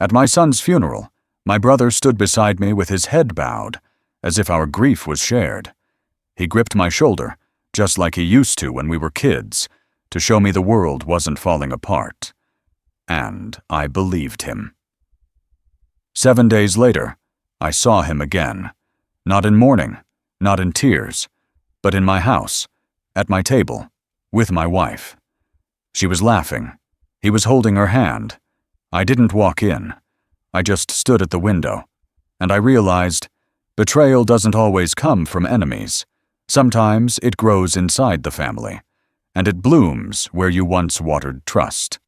At my son's funeral, my brother stood beside me with his head bowed, as if our grief was shared. He gripped my shoulder, just like he used to when we were kids, to show me the world wasn't falling apart. And I believed him. 7 days later, I saw him again. Not in mourning, not in tears, but in my house, at my table, with my wife. She was laughing. He was holding her hand. I didn't walk in. I just stood at the window, and I realized betrayal doesn't always come from enemies. Sometimes it grows inside the family, and it blooms where you once watered trust.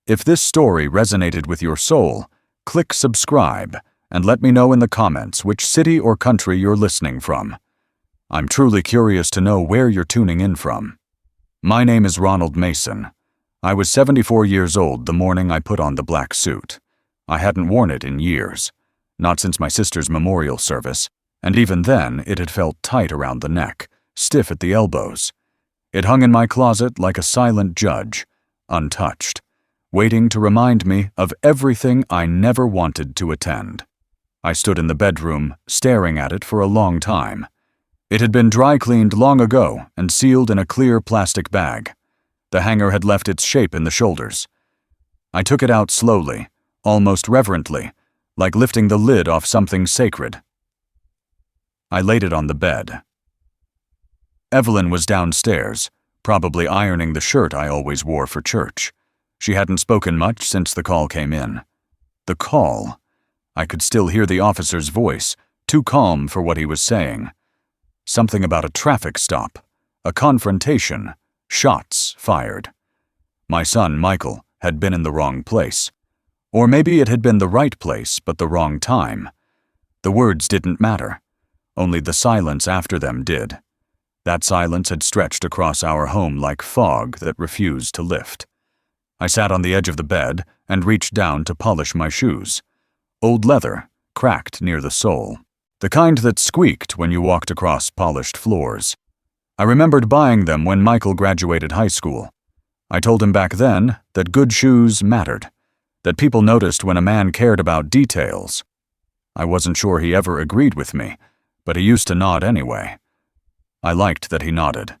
If this story resonated with your soul, click subscribe and let me know in the comments which city or country you're listening from. I'm truly curious to know where you're tuning in from. My name is Ronald Mason. I was 74 years old the morning I put on the black suit. I hadn't worn it in years, not since my sister's memorial service, and even then it had felt tight around the neck, stiff at the elbows. It hung in my closet like a silent judge, untouched, waiting to remind me of everything I never wanted to attend. I stood in the bedroom, staring at it for a long time. It had been dry cleaned long ago and sealed in a clear plastic bag. The hanger had left its shape in the shoulders. I took it out slowly, almost reverently, like lifting the lid off something sacred. I laid it on the bed. Evelyn was downstairs, probably ironing the shirt I always wore for church. She hadn't spoken much since the call came in. The call. I could still hear the officer's voice, too calm for what he was saying. Something about a traffic stop, a confrontation, shots fired. My son, Michael, had been in the wrong place. Or maybe it had been the right place, but the wrong time. The words didn't matter. Only the silence after them did. That silence had stretched across our home like fog that refused to lift. I sat on the edge of the bed and reached down to polish my shoes. Old leather, cracked near the sole. The kind that squeaked when you walked across polished floors. I remembered buying them when Michael graduated high school. I told him back then that good shoes mattered, that people noticed when a man cared about details. I wasn't sure he ever agreed with me, but he used to nod anyway. I liked that he nodded.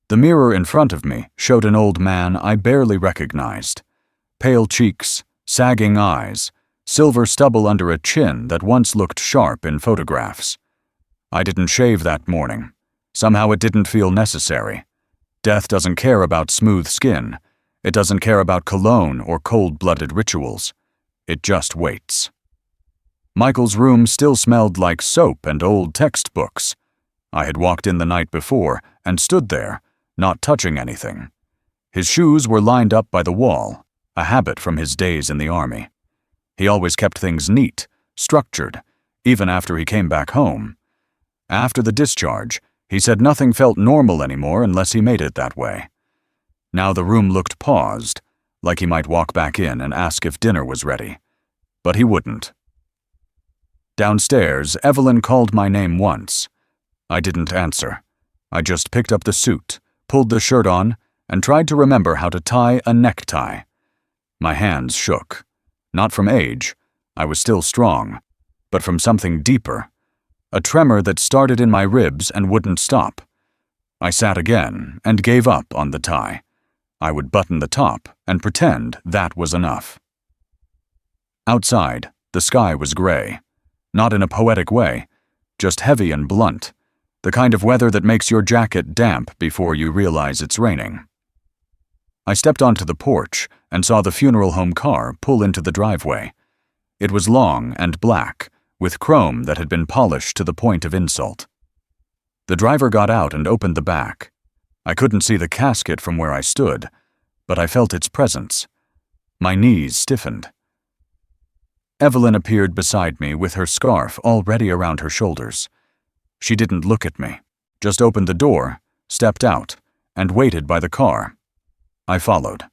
The mirror in front of me showed an old man I barely recognized. Pale cheeks, sagging eyes, silver stubble under a chin that once looked sharp in photographs. I didn't shave that morning. Somehow it didn't feel necessary. Death doesn't care about smooth skin. It doesn't care about cologne or cold-blooded rituals. It just waits. Michael's room still smelled like soap and old textbooks. I had walked in the night before and stood there, not touching anything. His shoes were lined up by the wall, a habit from his days in the army. He always kept things neat, structured, even after he came back home. After the discharge, he said nothing felt normal anymore unless he made it that way. Now the room looked paused, like he might walk back in and ask if dinner was ready. But he wouldn't. Downstairs, Evelyn called my name once. I didn't answer. I just picked up the suit, pulled the shirt on, and tried to remember how to tie a necktie. My hands shook. Not from age, I was still strong, but from something deeper. A tremor that started in my ribs and wouldn't stop. I sat again and gave up on the tie. I would button the top and pretend that was enough. Outside, the sky was gray. Not in a poetic way, just heavy and blunt, the kind of weather that makes your jacket damp before you realize it's raining. I stepped onto the porch and saw the funeral home car pull into the driveway. It was long and black, with chrome that had been polished to the point of insult. The driver got out and opened the back. I couldn't see the casket from where I stood, but I felt its presence. My knees stiffened. Evelyn appeared beside me with her scarf already around her shoulders. She didn't look at me, just opened the door, stepped out, and waited by the car. I followed.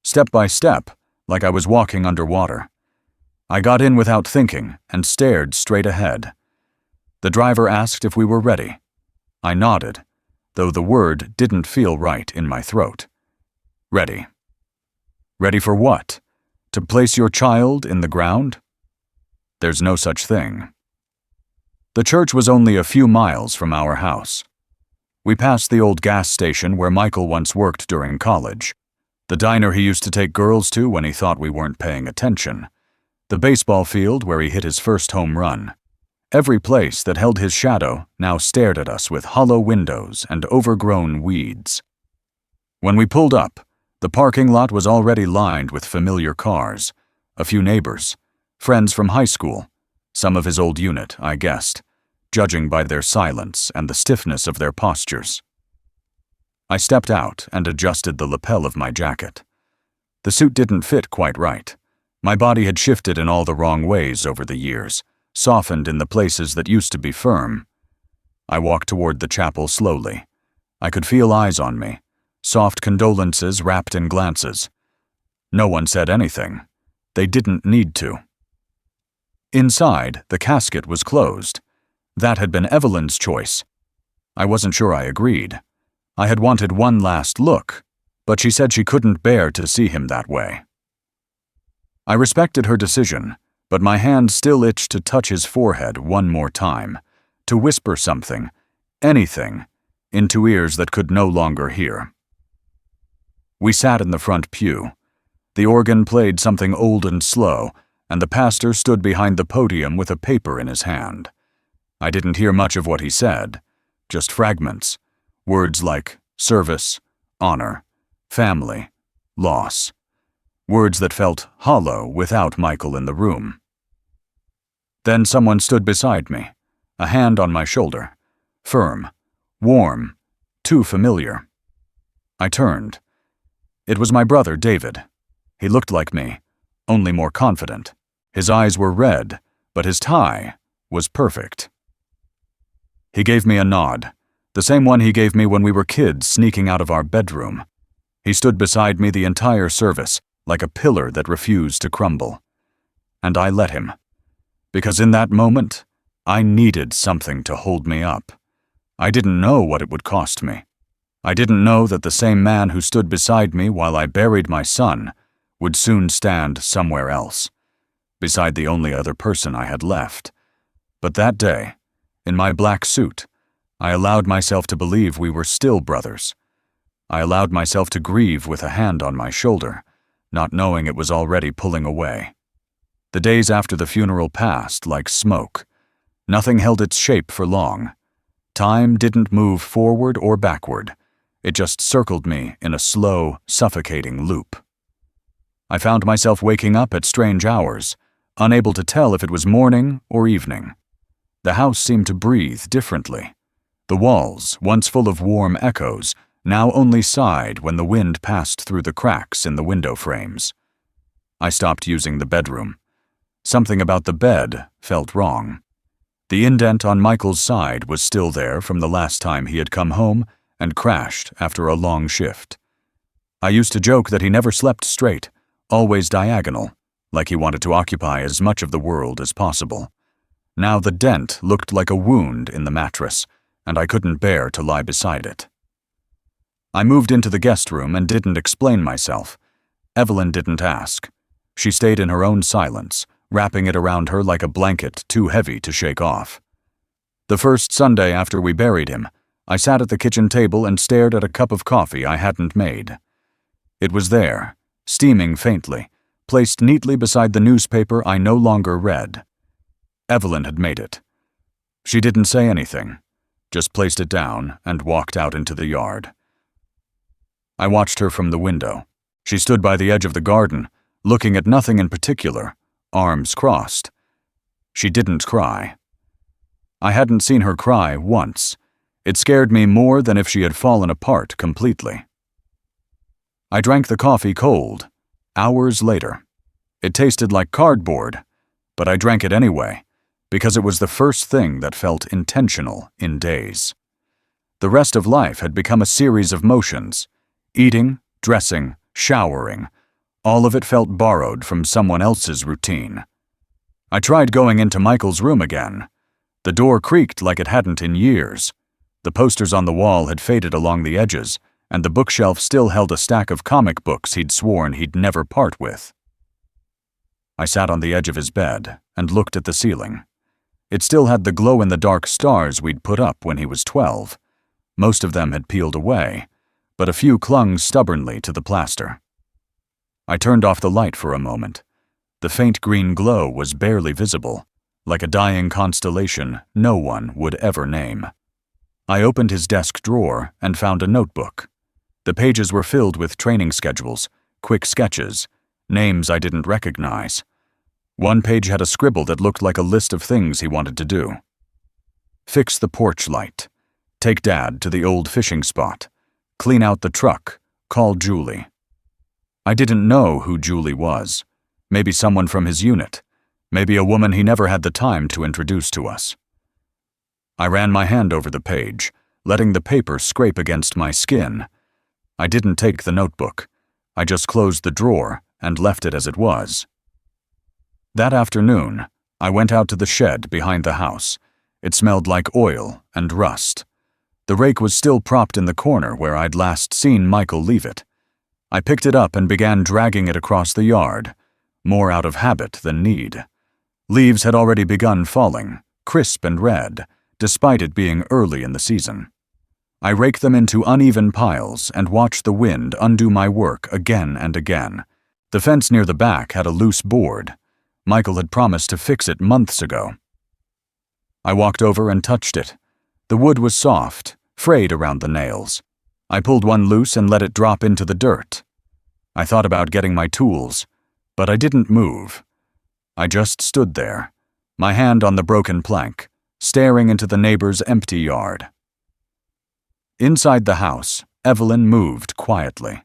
Step by step, like I was walking underwater. I got in without thinking and stared straight ahead. The driver asked if we were ready. I nodded, though the word didn't feel right in my throat. Ready. Ready for what? To place your child in the ground? There's no such thing. The church was only a few miles from our house. We passed the old gas station where Michael once worked during college, the diner he used to take girls to when he thought we weren't paying attention, the baseball field where he hit his first home run. Every place that held his shadow now stared at us with hollow windows and overgrown weeds. When we pulled up, the parking lot was already lined with familiar cars, a few neighbors, friends from high school, some of his old unit, I guessed, judging by their silence and the stiffness of their postures. I stepped out and adjusted the lapel of my jacket. The suit didn't fit quite right. My body had shifted in all the wrong ways over the years, softened in the places that used to be firm. I walked toward the chapel slowly. I could feel eyes on me, soft condolences wrapped in glances. No one said anything. They didn't need to. Inside, the casket was closed. That had been Evelyn's choice. I wasn't sure I agreed. I had wanted one last look, but she said she couldn't bear to see him that way. I respected her decision, but my hand still itched to touch his forehead one more time, to whisper something, anything, into ears that could no longer hear. We sat in the front pew. The organ played something old and slow, and the pastor stood behind the podium with a paper in his hand. I didn't hear much of what he said, just fragments, words like service, honor, family, loss, words that felt hollow without Michael in the room. Then someone stood beside me, a hand on my shoulder, firm, warm, too familiar. I turned. It was my brother, David. He looked like me, only more confident. His eyes were red, but his tie was perfect. He gave me a nod, the same one he gave me when we were kids sneaking out of our bedroom. He stood beside me the entire service, like a pillar that refused to crumble. And I let him. Because in that moment, I needed something to hold me up. I didn't know what it would cost me. I didn't know that the same man who stood beside me while I buried my son would soon stand somewhere else, beside the only other person I had left. But that day, in my black suit, I allowed myself to believe we were still brothers. I allowed myself to grieve with a hand on my shoulder, not knowing it was already pulling away. The days after the funeral passed like smoke. Nothing held its shape for long. Time didn't move forward or backward. It just circled me in a slow, suffocating loop. I found myself waking up at strange hours, unable to tell if it was morning or evening. The house seemed to breathe differently. The walls, once full of warm echoes, now only sighed when the wind passed through the cracks in the window frames. I stopped using the bedroom. Something about the bed felt wrong. The indent on Michael's side was still there from the last time he had come home and crashed after a long shift. I used to joke that he never slept straight, always diagonal, like he wanted to occupy as much of the world as possible. Now the dent looked like a wound in the mattress, and I couldn't bear to lie beside it. I moved into the guest room and didn't explain myself. Evelyn didn't ask. She stayed in her own silence, wrapping it around her like a blanket too heavy to shake off. The first Sunday after we buried him, I sat at the kitchen table and stared at a cup of coffee I hadn't made. It was there, steaming faintly, placed neatly beside the newspaper I no longer read. Evelyn had made it. She didn't say anything, just placed it down and walked out into the yard. I watched her from the window. She stood by the edge of the garden, looking at nothing in particular, arms crossed. She didn't cry. I hadn't seen her cry once. It scared me more than if she had fallen apart completely. I drank the coffee cold, hours later. It tasted like cardboard, but I drank it anyway, because it was the first thing that felt intentional in days. The rest of life had become a series of motions: eating, dressing, showering. All of it felt borrowed from someone else's routine. I tried going into Michael's room again. The door creaked like it hadn't in years. The posters on the wall had faded along the edges, and the bookshelf still held a stack of comic books he'd sworn he'd never part with. I sat on the edge of his bed and looked at the ceiling. It still had the glow-in-the-dark stars we'd put up when he was 12. Most of them had peeled away, but a few clung stubbornly to the plaster. I turned off the light for a moment. The faint green glow was barely visible, like a dying constellation no one would ever name. I opened his desk drawer and found a notebook. The pages were filled with training schedules, quick sketches, names I didn't recognize. One page had a scribble that looked like a list of things he wanted to do. Fix the porch light. Take Dad to the old fishing spot. Clean out the truck. Call Julie. I didn't know who Julie was. Maybe someone from his unit. Maybe a woman he never had the time to introduce to us. I ran my hand over the page, letting the paper scrape against my skin. I didn't take the notebook. I just closed the drawer and left it as it was. That afternoon, I went out to the shed behind the house. It smelled like oil and rust. The rake was still propped in the corner where I'd last seen Michael leave it. I picked it up and began dragging it across the yard, more out of habit than need. Leaves had already begun falling, crisp and red, despite it being early in the season. I raked them into uneven piles and watched the wind undo my work again and again. The fence near the back had a loose board. Michael had promised to fix it months ago. I walked over and touched it. The wood was soft, frayed around the nails. I pulled one loose and let it drop into the dirt. I thought about getting my tools, but I didn't move. I just stood there, my hand on the broken plank, staring into the neighbor's empty yard. Inside the house, Evelyn moved quietly.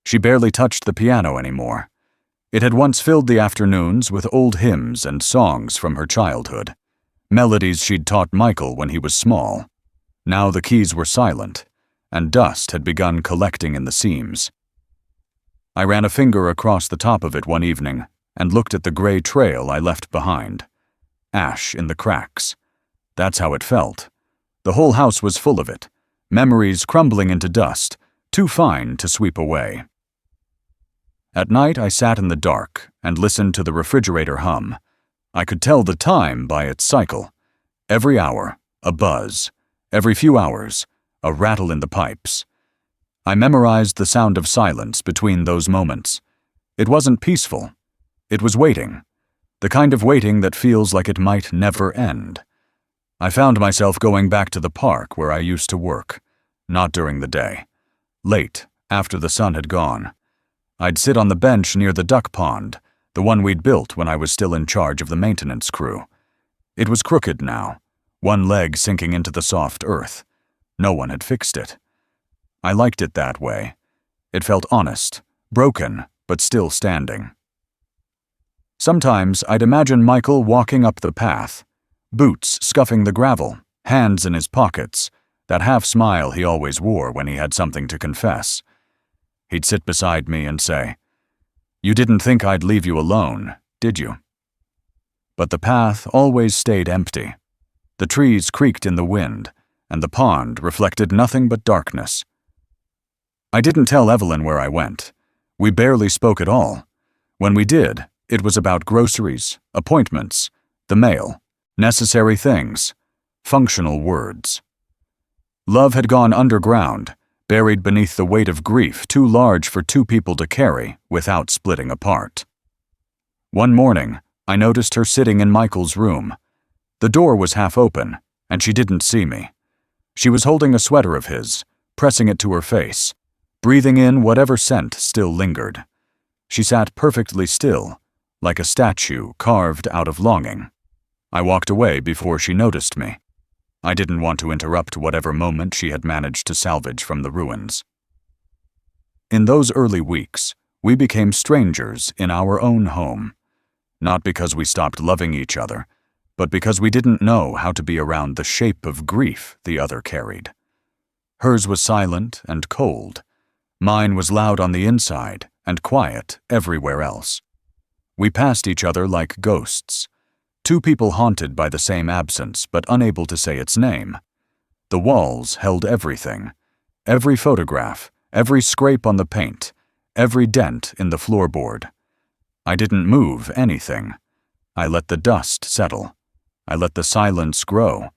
She barely touched the piano anymore. It had once filled the afternoons with old hymns and songs from her childhood, melodies she'd taught Michael when he was small. Now the keys were silent, and dust had begun collecting in the seams. I ran a finger across the top of it one evening and looked at the gray trail I left behind. Ash in the cracks. That's how it felt. The whole house was full of it, memories crumbling into dust, too fine to sweep away. At night I sat in the dark and listened to the refrigerator hum. I could tell the time by its cycle. Every hour, a buzz. Every few hours, a rattle in the pipes. I memorized the sound of silence between those moments. It wasn't peaceful. It was waiting. The kind of waiting that feels like it might never end. I found myself going back to the park where I used to work. Not during the day. Late, after the sun had gone. I'd sit on the bench near the duck pond, the one we'd built when I was still in charge of the maintenance crew. It was crooked now, one leg sinking into the soft earth. No one had fixed it. I liked it that way. It felt honest, broken, but still standing. Sometimes I'd imagine Michael walking up the path, boots scuffing the gravel, hands in his pockets, that half smile he always wore when he had something to confess. He'd sit beside me and say, "You didn't think I'd leave you alone, did you?" But the path always stayed empty. The trees creaked in the wind, and the pond reflected nothing but darkness. I didn't tell Evelyn where I went. We barely spoke at all. When we did, it was about groceries, appointments, the mail, necessary things, functional words. Love had gone underground, buried beneath the weight of grief too large for two people to carry without splitting apart. One morning, I noticed her sitting in Michael's room. The door was half open, and she didn't see me. She was holding a sweater of his, pressing it to her face, breathing in whatever scent still lingered. She sat perfectly still, like a statue carved out of longing. I walked away before she noticed me. I didn't want to interrupt whatever moment she had managed to salvage from the ruins. In those early weeks, we became strangers in our own home. Not because we stopped loving each other, but because we didn't know how to be around the shape of grief the other carried. Hers was silent and cold. Mine was loud on the inside and quiet everywhere else. We passed each other like ghosts. Two people haunted by the same absence but unable to say its name. The walls held everything. Every photograph, every scrape on the paint, every dent in the floorboard. I didn't move anything. I let the dust settle. I let the silence grow.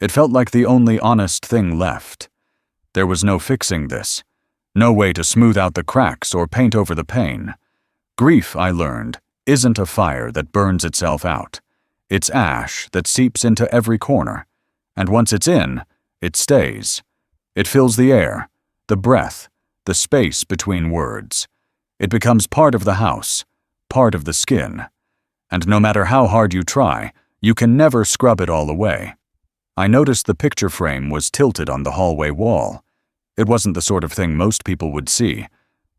It felt like the only honest thing left. There was no fixing this. No way to smooth out the cracks or paint over the pain. Grief, I learned, isn't a fire that burns itself out. It's ash that seeps into every corner. And once it's in, it stays. It fills the air, the breath, the space between words. It becomes part of the house, part of the skin. And no matter how hard you try, you can never scrub it all away. I noticed the picture frame was tilted on the hallway wall. It wasn't the sort of thing most people would see,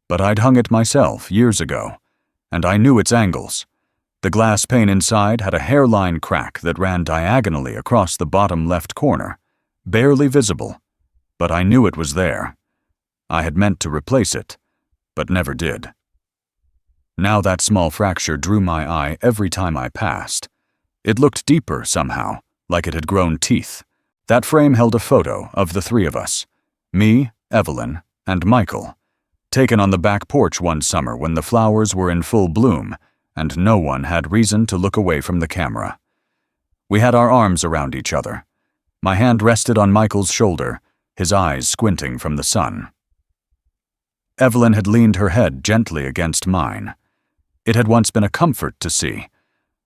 but I'd hung it myself years ago, and I knew its angles. The glass pane inside had a hairline crack that ran diagonally across the bottom left corner, barely visible, but I knew it was there. I had meant to replace it, but never did. Now that small fracture drew my eye every time I passed. It looked deeper somehow, like it had grown teeth. That frame held a photo of the three of us, me, Evelyn, and Michael, taken on the back porch one summer when the flowers were in full bloom and no one had reason to look away from the camera. We had our arms around each other. My hand rested on Michael's shoulder, his eyes squinting from the sun. Evelyn had leaned her head gently against mine. It had once been a comfort to see.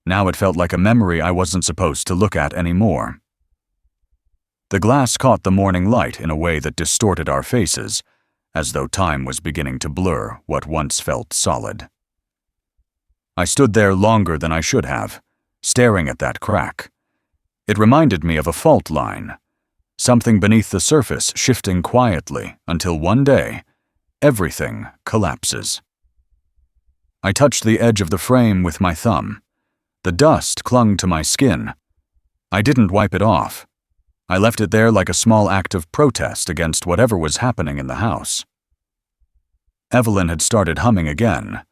Now it felt like a memory I wasn't supposed to look at anymore. The glass caught the morning light in a way that distorted our faces, as though time was beginning to blur what once felt solid. I stood there longer than I should have, staring at that crack. It reminded me of a fault line, something beneath the surface shifting quietly until one day, everything collapses. I touched the edge of the frame with my thumb. The dust clung to my skin. I didn't wipe it off. I left it there like a small act of protest against whatever was happening in the house. Evelyn had started humming again.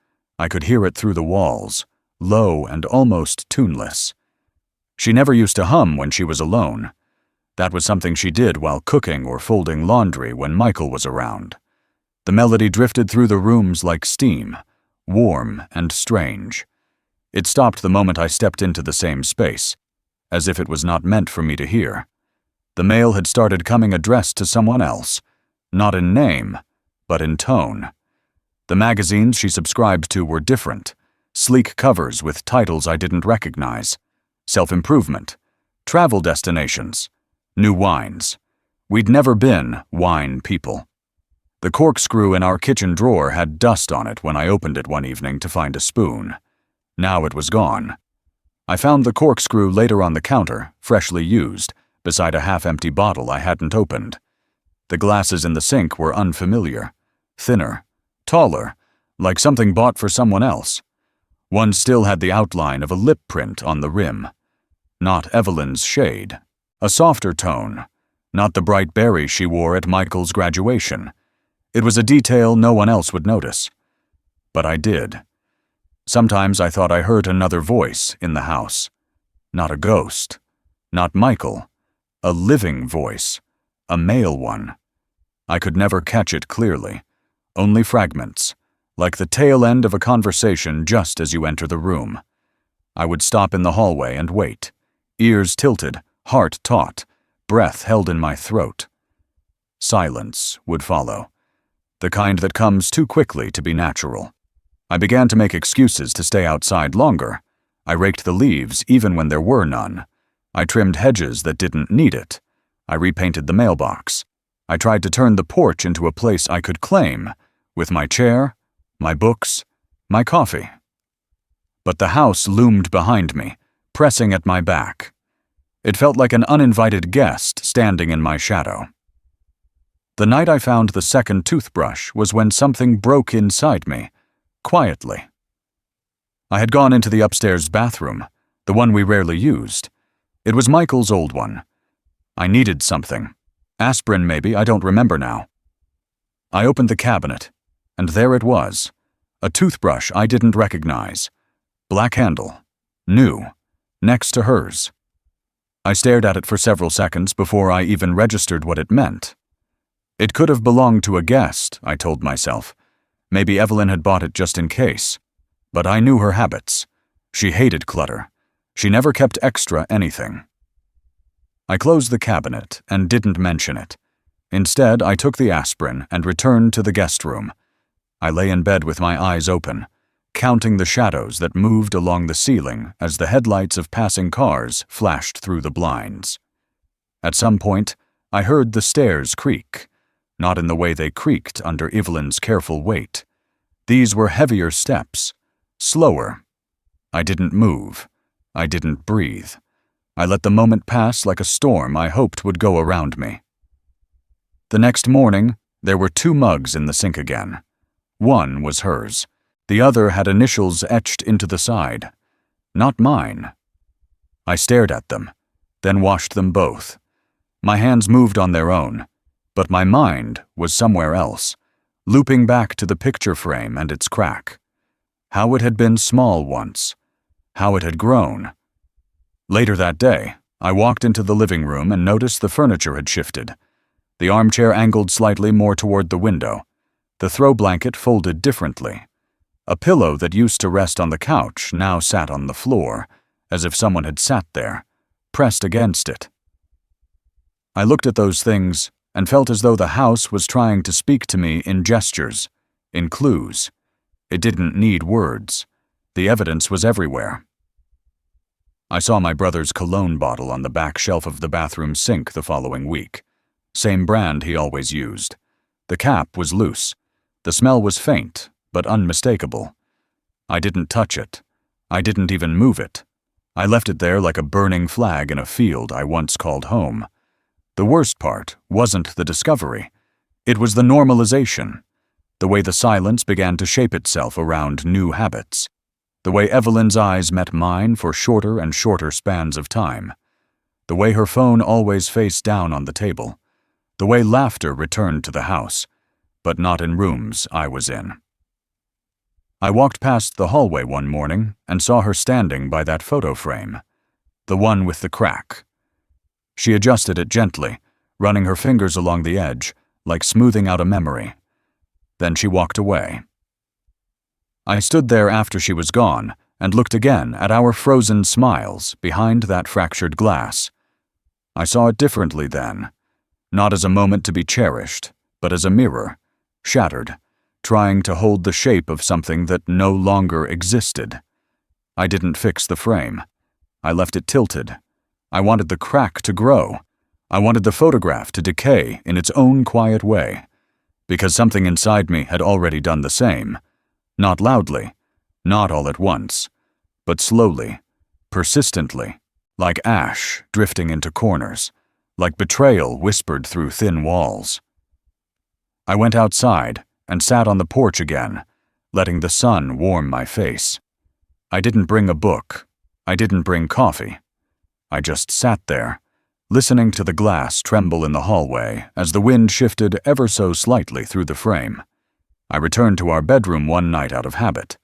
I could hear it through the walls, low and almost tuneless. She never used to hum when she was alone. That was something she did while cooking or folding laundry when Michael was around. The melody drifted through the rooms like steam, warm and strange. It stopped the moment I stepped into the same space, as if it was not meant for me to hear. The mail had started coming addressed to someone else, not in name, but in tone. The magazines she subscribed to were different, sleek covers with titles I didn't recognize. Self-improvement, travel destinations, new wines. We'd never been wine people. The corkscrew in our kitchen drawer had dust on it when I opened it one evening to find a spoon. Now it was gone. I found the corkscrew later on the counter, freshly used, beside a half-empty bottle I hadn't opened. The glasses in the sink were unfamiliar, thinner, taller, like something bought for someone else. One still had the outline of a lip print on the rim. Not Evelyn's shade. A softer tone. Not the bright berry she wore at Michael's graduation. It was a detail no one else would notice. But I did. Sometimes I thought I heard another voice in the house. Not a ghost. Not Michael. A living voice. A male one. I could never catch it clearly. Only fragments, like the tail end of a conversation just as you enter the room. I would stop in the hallway and wait, ears tilted, heart taut, breath held in my throat. Silence would follow, the kind that comes too quickly to be natural. I began to make excuses to stay outside longer. I raked the leaves even when there were none. I trimmed hedges that didn't need it. I repainted the mailbox. I tried to turn the porch into a place I could claim, with my chair, my books, my coffee. But the house loomed behind me, pressing at my back. It felt like an uninvited guest standing in my shadow. The night I found the second toothbrush was when something broke inside me, quietly. I had gone into the upstairs bathroom, the one we rarely used. It was Michael's old one. I needed something. Aspirin, maybe, I don't remember now. I opened the cabinet, and there it was, a toothbrush I didn't recognize. Black handle, new, next to hers. I stared at it for several seconds before I even registered what it meant. It could have belonged to a guest, I told myself. Maybe Evelyn had bought it just in case. But I knew her habits. She hated clutter. She never kept extra anything. I closed the cabinet and didn't mention it. Instead, I took the aspirin and returned to the guest room. I lay in bed with my eyes open, counting the shadows that moved along the ceiling as the headlights of passing cars flashed through the blinds. At some point, I heard the stairs creak, not in the way they creaked under Evelyn's careful weight. These were heavier steps, slower. I didn't move. I didn't breathe. I let the moment pass like a storm I hoped would go around me. The next morning, there were 2 mugs in the sink again. One was hers. The other had initials etched into the side. Not mine. I stared at them, then washed them both. My hands moved on their own, but my mind was somewhere else, looping back to the picture frame and its crack. How it had been small once. How it had grown. Later that day, I walked into the living room and noticed the furniture had shifted. The armchair angled slightly more toward the window. The throw blanket folded differently. A pillow that used to rest on the couch now sat on the floor, as if someone had sat there, pressed against it. I looked at those things and felt as though the house was trying to speak to me in gestures, in clues. It didn't need words. The evidence was everywhere. I saw my brother's cologne bottle on the back shelf of the bathroom sink the following week. Same brand he always used. The cap was loose. The smell was faint, but unmistakable. I didn't touch it. I didn't even move it. I left it there like a burning flag in a field I once called home. The worst part wasn't the discovery. It was the normalization. The way the silence began to shape itself around new habits. The way Evelyn's eyes met mine for shorter and shorter spans of time. The way her phone always faced down on the table. The way laughter returned to the house, but not in rooms I was in. I walked past the hallway one morning and saw her standing by that photo frame, the one with the crack. She adjusted it gently, running her fingers along the edge, like smoothing out a memory. Then she walked away. I stood there after she was gone and looked again at our frozen smiles behind that fractured glass. I saw it differently then, not as a moment to be cherished, but as a mirror, shattered, trying to hold the shape of something that no longer existed. I didn't fix the frame. I left it tilted. I wanted the crack to grow. I wanted the photograph to decay in its own quiet way, because something inside me had already done the same. Not loudly, not all at once, but slowly, persistently, like ash drifting into corners, like betrayal whispered through thin walls. I went outside and sat on the porch again, letting the sun warm my face. I didn't bring a book. I didn't bring coffee. I just sat there, listening to the glass tremble in the hallway as the wind shifted ever so slightly through the frame. I returned to our bedroom one night out of habit.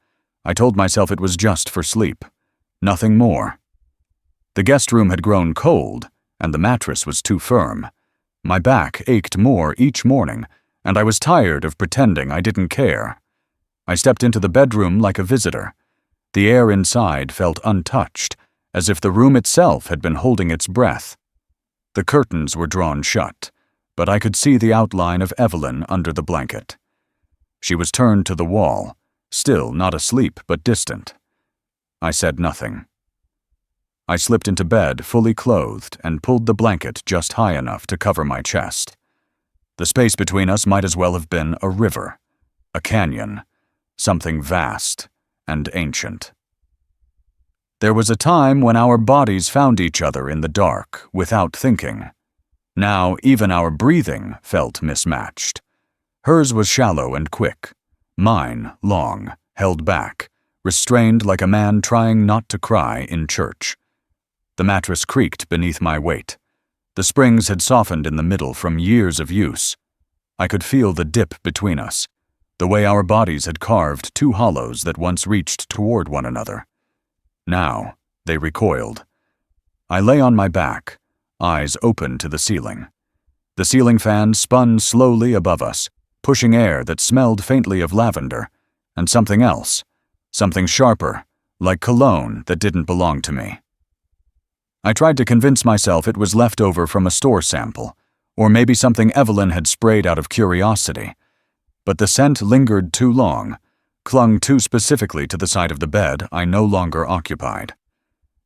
I told myself it was just for sleep. Nothing more. The guest room had grown cold, and the mattress was too firm. My back ached more each morning, and I was tired of pretending I didn't care. I stepped into the bedroom like a visitor. The air inside felt untouched, as if the room itself had been holding its breath. The curtains were drawn shut, but I could see the outline of Evelyn under the blanket. She was turned to the wall, still not asleep but distant. I said nothing. I slipped into bed fully clothed and pulled the blanket just high enough to cover my chest. The space between us might as well have been a river, a canyon, something vast and ancient. There was a time when our bodies found each other in the dark without thinking. Now even our breathing felt mismatched. Hers was shallow and quick, mine long, held back, restrained like a man trying not to cry in church. The mattress creaked beneath my weight. The springs had softened in the middle from years of use. I could feel the dip between us, the way our bodies had carved 2 hollows that once reached toward one another. Now they recoiled. I lay on my back, eyes open to the ceiling. The ceiling fan spun slowly above us, pushing air that smelled faintly of lavender, and something else something sharper, like cologne that didn't belong to me. I tried to convince myself it was left over from a store sample, or maybe something Evelyn had sprayed out of curiosity, but the scent lingered too long, clung too specifically to the side of the bed I no longer occupied.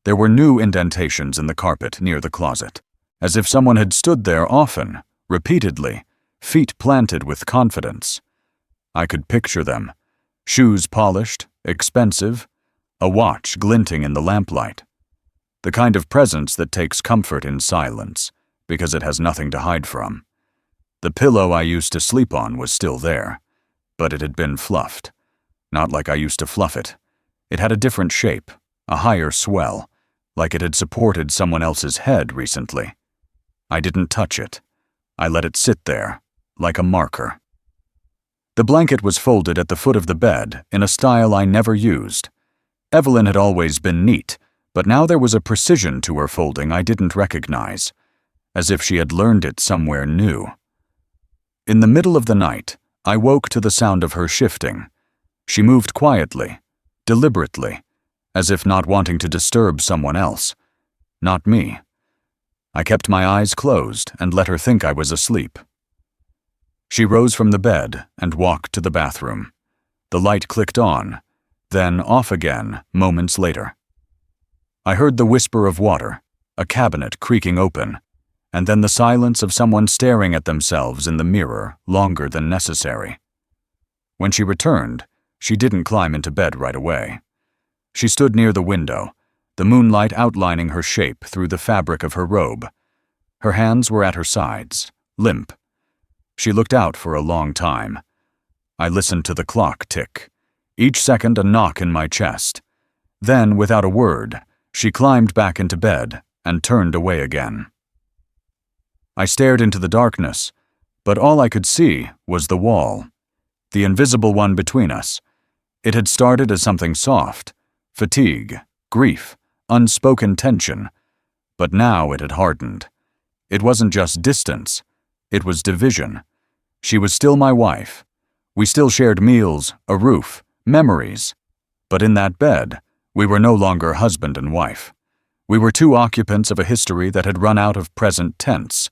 There were new indentations in the carpet near the closet, as if someone had stood there often, repeatedly, feet planted with confidence. I could picture them, shoes polished, expensive, a watch glinting in the lamplight. The kind of presence that takes comfort in silence, because it has nothing to hide from. The pillow I used to sleep on was still there, but it had been fluffed. Not like I used to fluff it. It had a different shape, a higher swell, like it had supported someone else's head recently. I didn't touch it. I let it sit there, like a marker. The blanket was folded at the foot of the bed in a style I never used. Evelyn had always been neat, but now there was a precision to her folding I didn't recognize, as if she had learned it somewhere new. In the middle of the night, I woke to the sound of her shifting. She moved quietly, deliberately, as if not wanting to disturb someone else, not me. I kept my eyes closed and let her think I was asleep. She rose from the bed and walked to the bathroom. The light clicked on, then off again moments later. I heard the whisper of water, a cabinet creaking open, and then the silence of someone staring at themselves in the mirror longer than necessary. When she returned, she didn't climb into bed right away. She stood near the window, the moonlight outlining her shape through the fabric of her robe. Her hands were at her sides, limp. She looked out for a long time. I listened to the clock tick, each second a knock in my chest. Then, without a word, she climbed back into bed and turned away again. I stared into the darkness, but all I could see was the wall, the invisible one between us. It had started as something soft, fatigue, grief, unspoken tension, but now it had hardened. It wasn't just distance, it was division. She was still my wife. We still shared meals, a roof, memories. But in that bed, we were no longer husband and wife. We were two occupants of a history that had run out of present tense.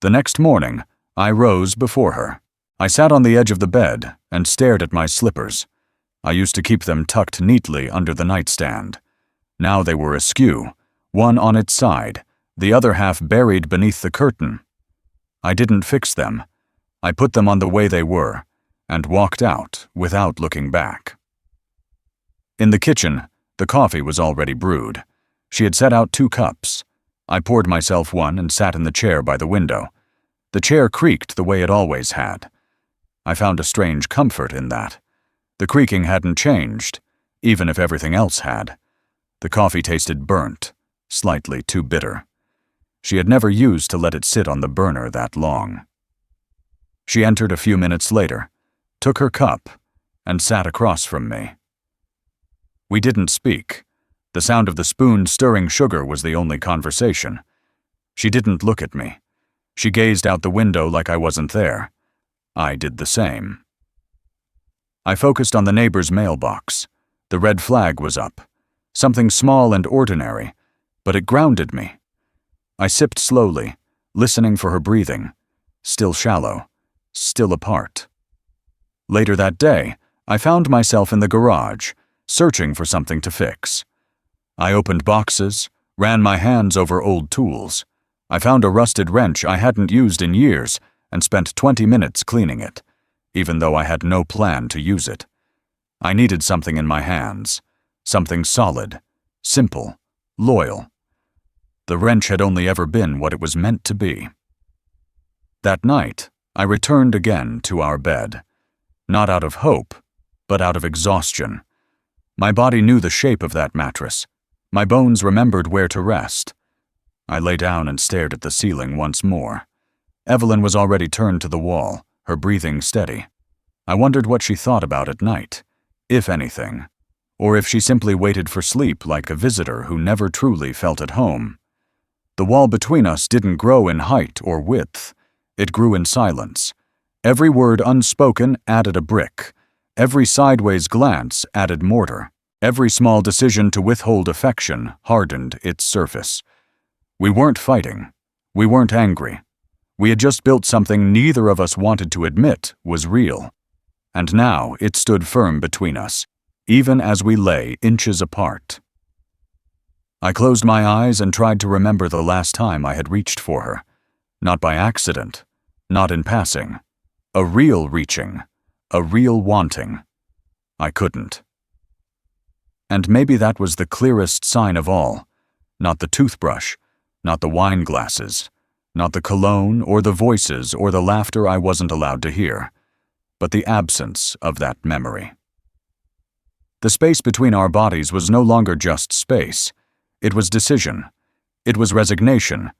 The next morning, I rose before her. I sat on the edge of the bed and stared at my slippers. I used to keep them tucked neatly under the nightstand. Now they were askew, one on its side, the other half buried beneath the curtain. I didn't fix them. I put them on the way they were, and walked out without looking back. In the kitchen, the coffee was already brewed. She had set out 2 cups. I poured myself one and sat in the chair by the window. The chair creaked the way it always had. I found a strange comfort in that. The creaking hadn't changed, even if everything else had. The coffee tasted burnt, slightly too bitter. She had never used to let it sit on the burner that long. She entered a few minutes later, took her cup, and sat across from me. We didn't speak. The sound of the spoon stirring sugar was the only conversation. She didn't look at me. She gazed out the window like I wasn't there. I did the same. I focused on the neighbor's mailbox. The red flag was up. Something small and ordinary, but it grounded me. I sipped slowly, listening for her breathing. Still shallow, still apart. Later that day, I found myself in the garage, searching for something to fix. I opened boxes, ran my hands over old tools. I found a rusted wrench I hadn't used in years and spent 20 minutes cleaning it, even though I had no plan to use it. I needed something in my hands, something solid, simple, loyal. The wrench had only ever been what it was meant to be. That night, I returned again to our bed, not out of hope, but out of exhaustion. My body knew the shape of that mattress. My bones remembered where to rest. I lay down and stared at the ceiling once more. Evelyn was already turned to the wall, her breathing steady. I wondered what she thought about at night, if anything, or if she simply waited for sleep like a visitor who never truly felt at home. The wall between us didn't grow in height or width. It grew in silence. Every word unspoken added a brick, Every sideways glance added mortar. Every small decision to withhold affection hardened its surface. We weren't fighting. We weren't angry. We had just built something neither of us wanted to admit was real. And now it stood firm between us, even as we lay inches apart. I closed my eyes and tried to remember the last time I had reached for her. Not by accident, not in passing. A real reaching, a real wanting. I couldn't. And maybe that was the clearest sign of all. Not the toothbrush, not the wine glasses, not the cologne or the voices or the laughter I wasn't allowed to hear, but the absence of that memory. The space between our bodies was no longer just space. It was decision. It was resignation.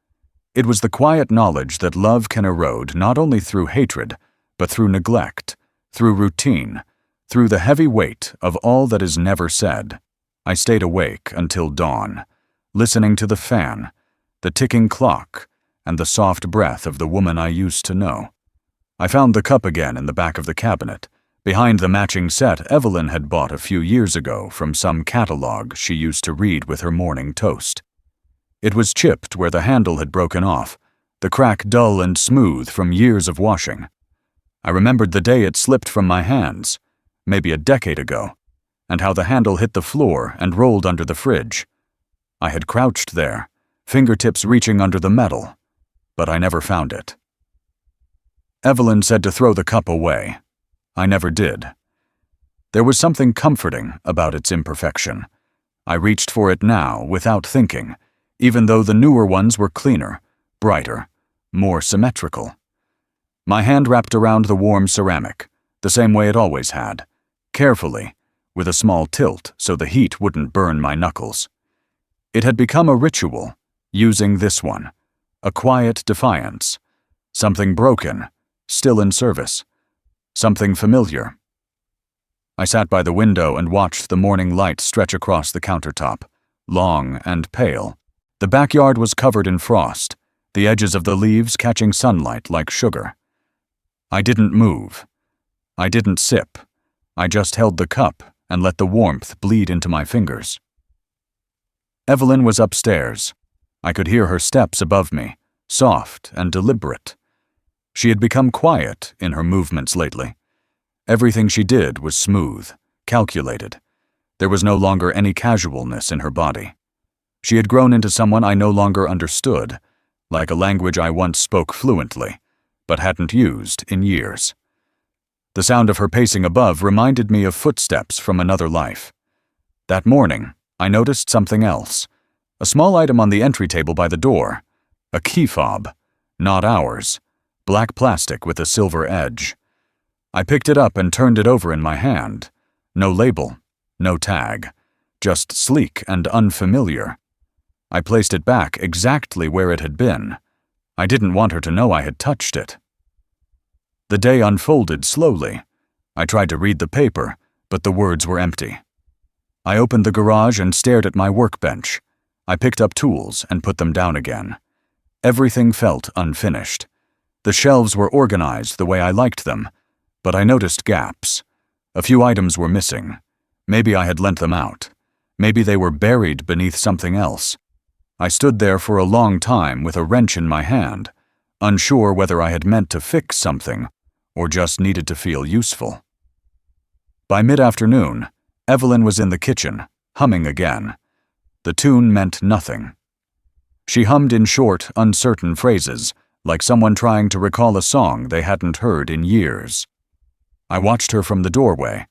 It was the quiet knowledge that love can erode not only through hatred, but through neglect, through routine, through the heavy weight of all that is never said. I stayed awake until dawn, listening to the fan, the ticking clock, and the soft breath of the woman I used to know. I found the cup again in the back of the cabinet, behind the matching set Evelyn had bought a few years ago from some catalog she used to read with her morning toast. It was chipped where the handle had broken off, the crack dull and smooth from years of washing. I remembered the day it slipped from my hands, maybe a decade ago, and how the handle hit the floor and rolled under the fridge. I had crouched there, fingertips reaching under the metal, but I never found it. Evelyn said to throw the cup away. I never did. There was something comforting about its imperfection. I reached for it now without thinking, even though the newer ones were cleaner, brighter, more symmetrical. My hand wrapped around the warm ceramic, the same way it always had, carefully, with a small tilt so the heat wouldn't burn my knuckles. It had become a ritual, using this one, a quiet defiance, something broken, still in service, something familiar. I sat by the window and watched the morning light stretch across the countertop, long and pale. The backyard was covered in frost, the edges of the leaves catching sunlight like sugar. I didn't move. I didn't sip. I just held the cup and let the warmth bleed into my fingers. Evelyn was upstairs. I could hear her steps above me, soft and deliberate. She had become quiet in her movements lately. Everything she did was smooth, calculated. There was no longer any casualness in her body. She had grown into someone I no longer understood, like a language I once spoke fluently, but hadn't used in years. The sound of her pacing above reminded me of footsteps from another life. That morning, I noticed something else. A small item on the entry table by the door. A key fob. Not ours. Black plastic with a silver edge. I picked it up and turned it over in my hand. No label. No tag. Just sleek and unfamiliar. I placed it back exactly where it had been. I didn't want her to know I had touched it. The day unfolded slowly. I tried to read the paper, but the words were empty. I opened the garage and stared at my workbench. I picked up tools and put them down again. Everything felt unfinished. The shelves were organized the way I liked them, but I noticed gaps. A few items were missing. Maybe I had lent them out. Maybe they were buried beneath something else. I stood there for a long time with a wrench in my hand, unsure whether I had meant to fix something or just needed to feel useful. By mid-afternoon, Evelyn was in the kitchen, humming again. The tune meant nothing. She hummed in short, uncertain phrases, like someone trying to recall a song they hadn't heard in years. I watched her from the doorway.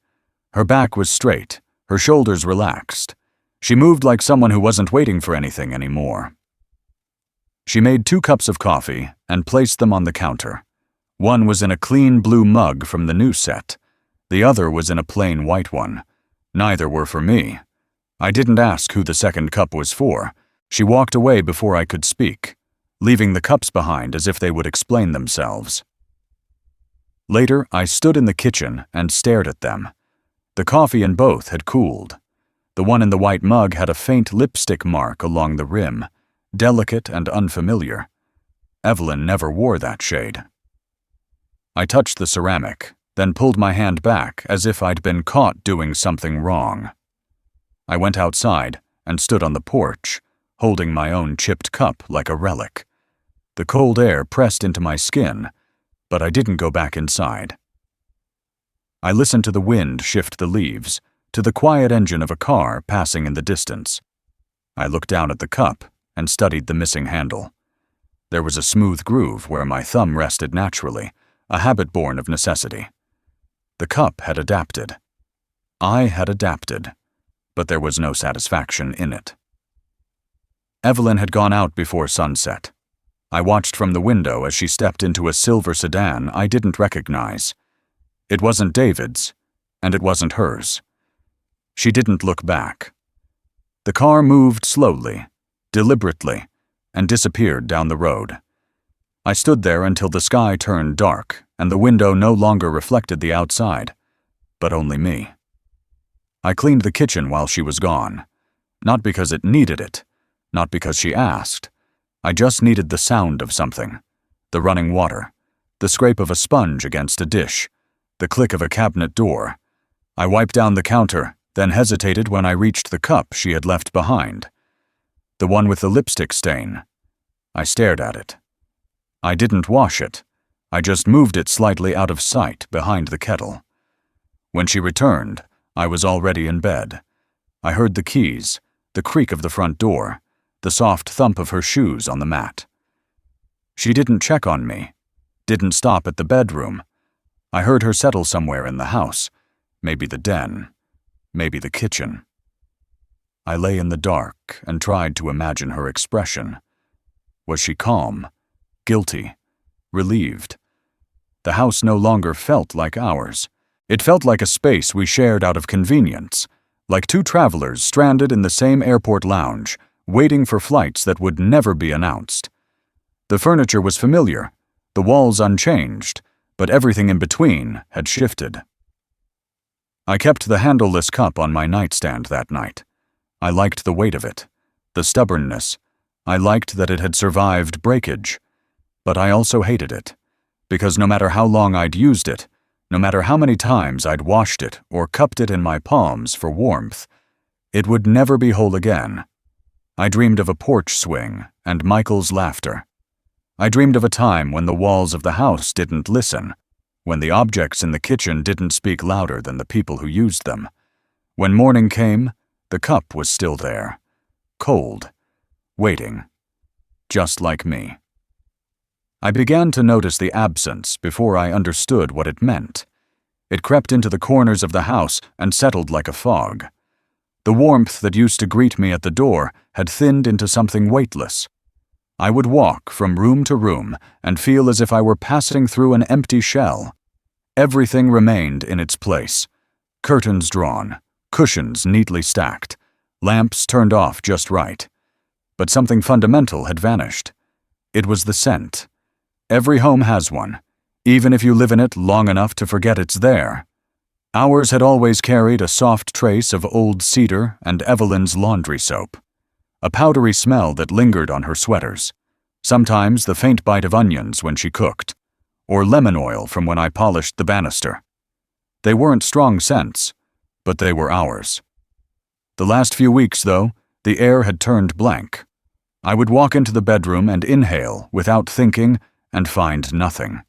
Her back was straight, her shoulders relaxed. She moved like someone who wasn't waiting for anything anymore. She made 2 cups of coffee and placed them on the counter. One was in a clean blue mug from the new set. The other was in a plain white one. Neither were for me. I didn't ask who the second cup was for. She walked away before I could speak, leaving the cups behind as if they would explain themselves. Later, I stood in the kitchen and stared at them. The coffee in both had cooled. The one in the white mug had a faint lipstick mark along the rim, delicate and unfamiliar. Evelyn never wore that shade. I touched the ceramic, then pulled my hand back as if I'd been caught doing something wrong. I went outside and stood on the porch, holding my own chipped cup like a relic. The cold air pressed into my skin, but I didn't go back inside. I listened to the wind shift the leaves, to the quiet engine of a car passing in the distance. I looked down at the cup and studied the missing handle. There was a smooth groove where my thumb rested naturally, a habit born of necessity. The cup had adapted. I had adapted, but there was no satisfaction in it. Evelyn had gone out before sunset. I watched from the window as she stepped into a silver sedan I didn't recognize. It wasn't David's, and it wasn't hers. She didn't look back. The car moved slowly, deliberately, and disappeared down the road. I stood there until the sky turned dark and the window no longer reflected the outside, but only me. I cleaned the kitchen while she was gone, not because it needed it, not because she asked. I just needed the sound of something, the running water, the scrape of a sponge against a dish, the click of a cabinet door. I wiped down the counter, then hesitated when I reached the cup she had left behind. The one with the lipstick stain. I stared at it. I didn't wash it. I just moved it slightly out of sight behind the kettle. When she returned, I was already in bed. I heard the keys, the creak of the front door, the soft thump of her shoes on the mat. She didn't check on me, didn't stop at the bedroom. I heard her settle somewhere in the house, maybe the den, maybe the kitchen. I lay in the dark and tried to imagine her expression. Was she calm, guilty, relieved? The house no longer felt like ours. It felt like a space we shared out of convenience, like two travelers stranded in the same airport lounge, waiting for flights that would never be announced. The furniture was familiar, the walls unchanged, but everything in between had shifted. I kept the handleless cup on my nightstand that night. I liked the weight of it, the stubbornness. I liked that it had survived breakage. But I also hated it, because no matter how long I'd used it, no matter how many times I'd washed it or cupped it in my palms for warmth, it would never be whole again. I dreamed of a porch swing and Michael's laughter. I dreamed of a time when the walls of the house didn't listen, when the objects in the kitchen didn't speak louder than the people who used them. When morning came, the cup was still there, cold, waiting, just like me. I began to notice the absence before I understood what it meant. It crept into the corners of the house and settled like a fog. The warmth that used to greet me at the door had thinned into something weightless. I would walk from room to room and feel as if I were passing through an empty shell. Everything remained in its place. Curtains drawn, cushions neatly stacked, lamps turned off just right. But something fundamental had vanished. It was the scent. Every home has one, even if you live in it long enough to forget it's there. Ours had always carried a soft trace of old cedar and Evelyn's laundry soap, a powdery smell that lingered on her sweaters, sometimes the faint bite of onions when she cooked, or lemon oil from when I polished the banister. They weren't strong scents, but they were ours. The last few weeks, though, the air had turned blank. I would walk into the bedroom and inhale without thinking and find nothing.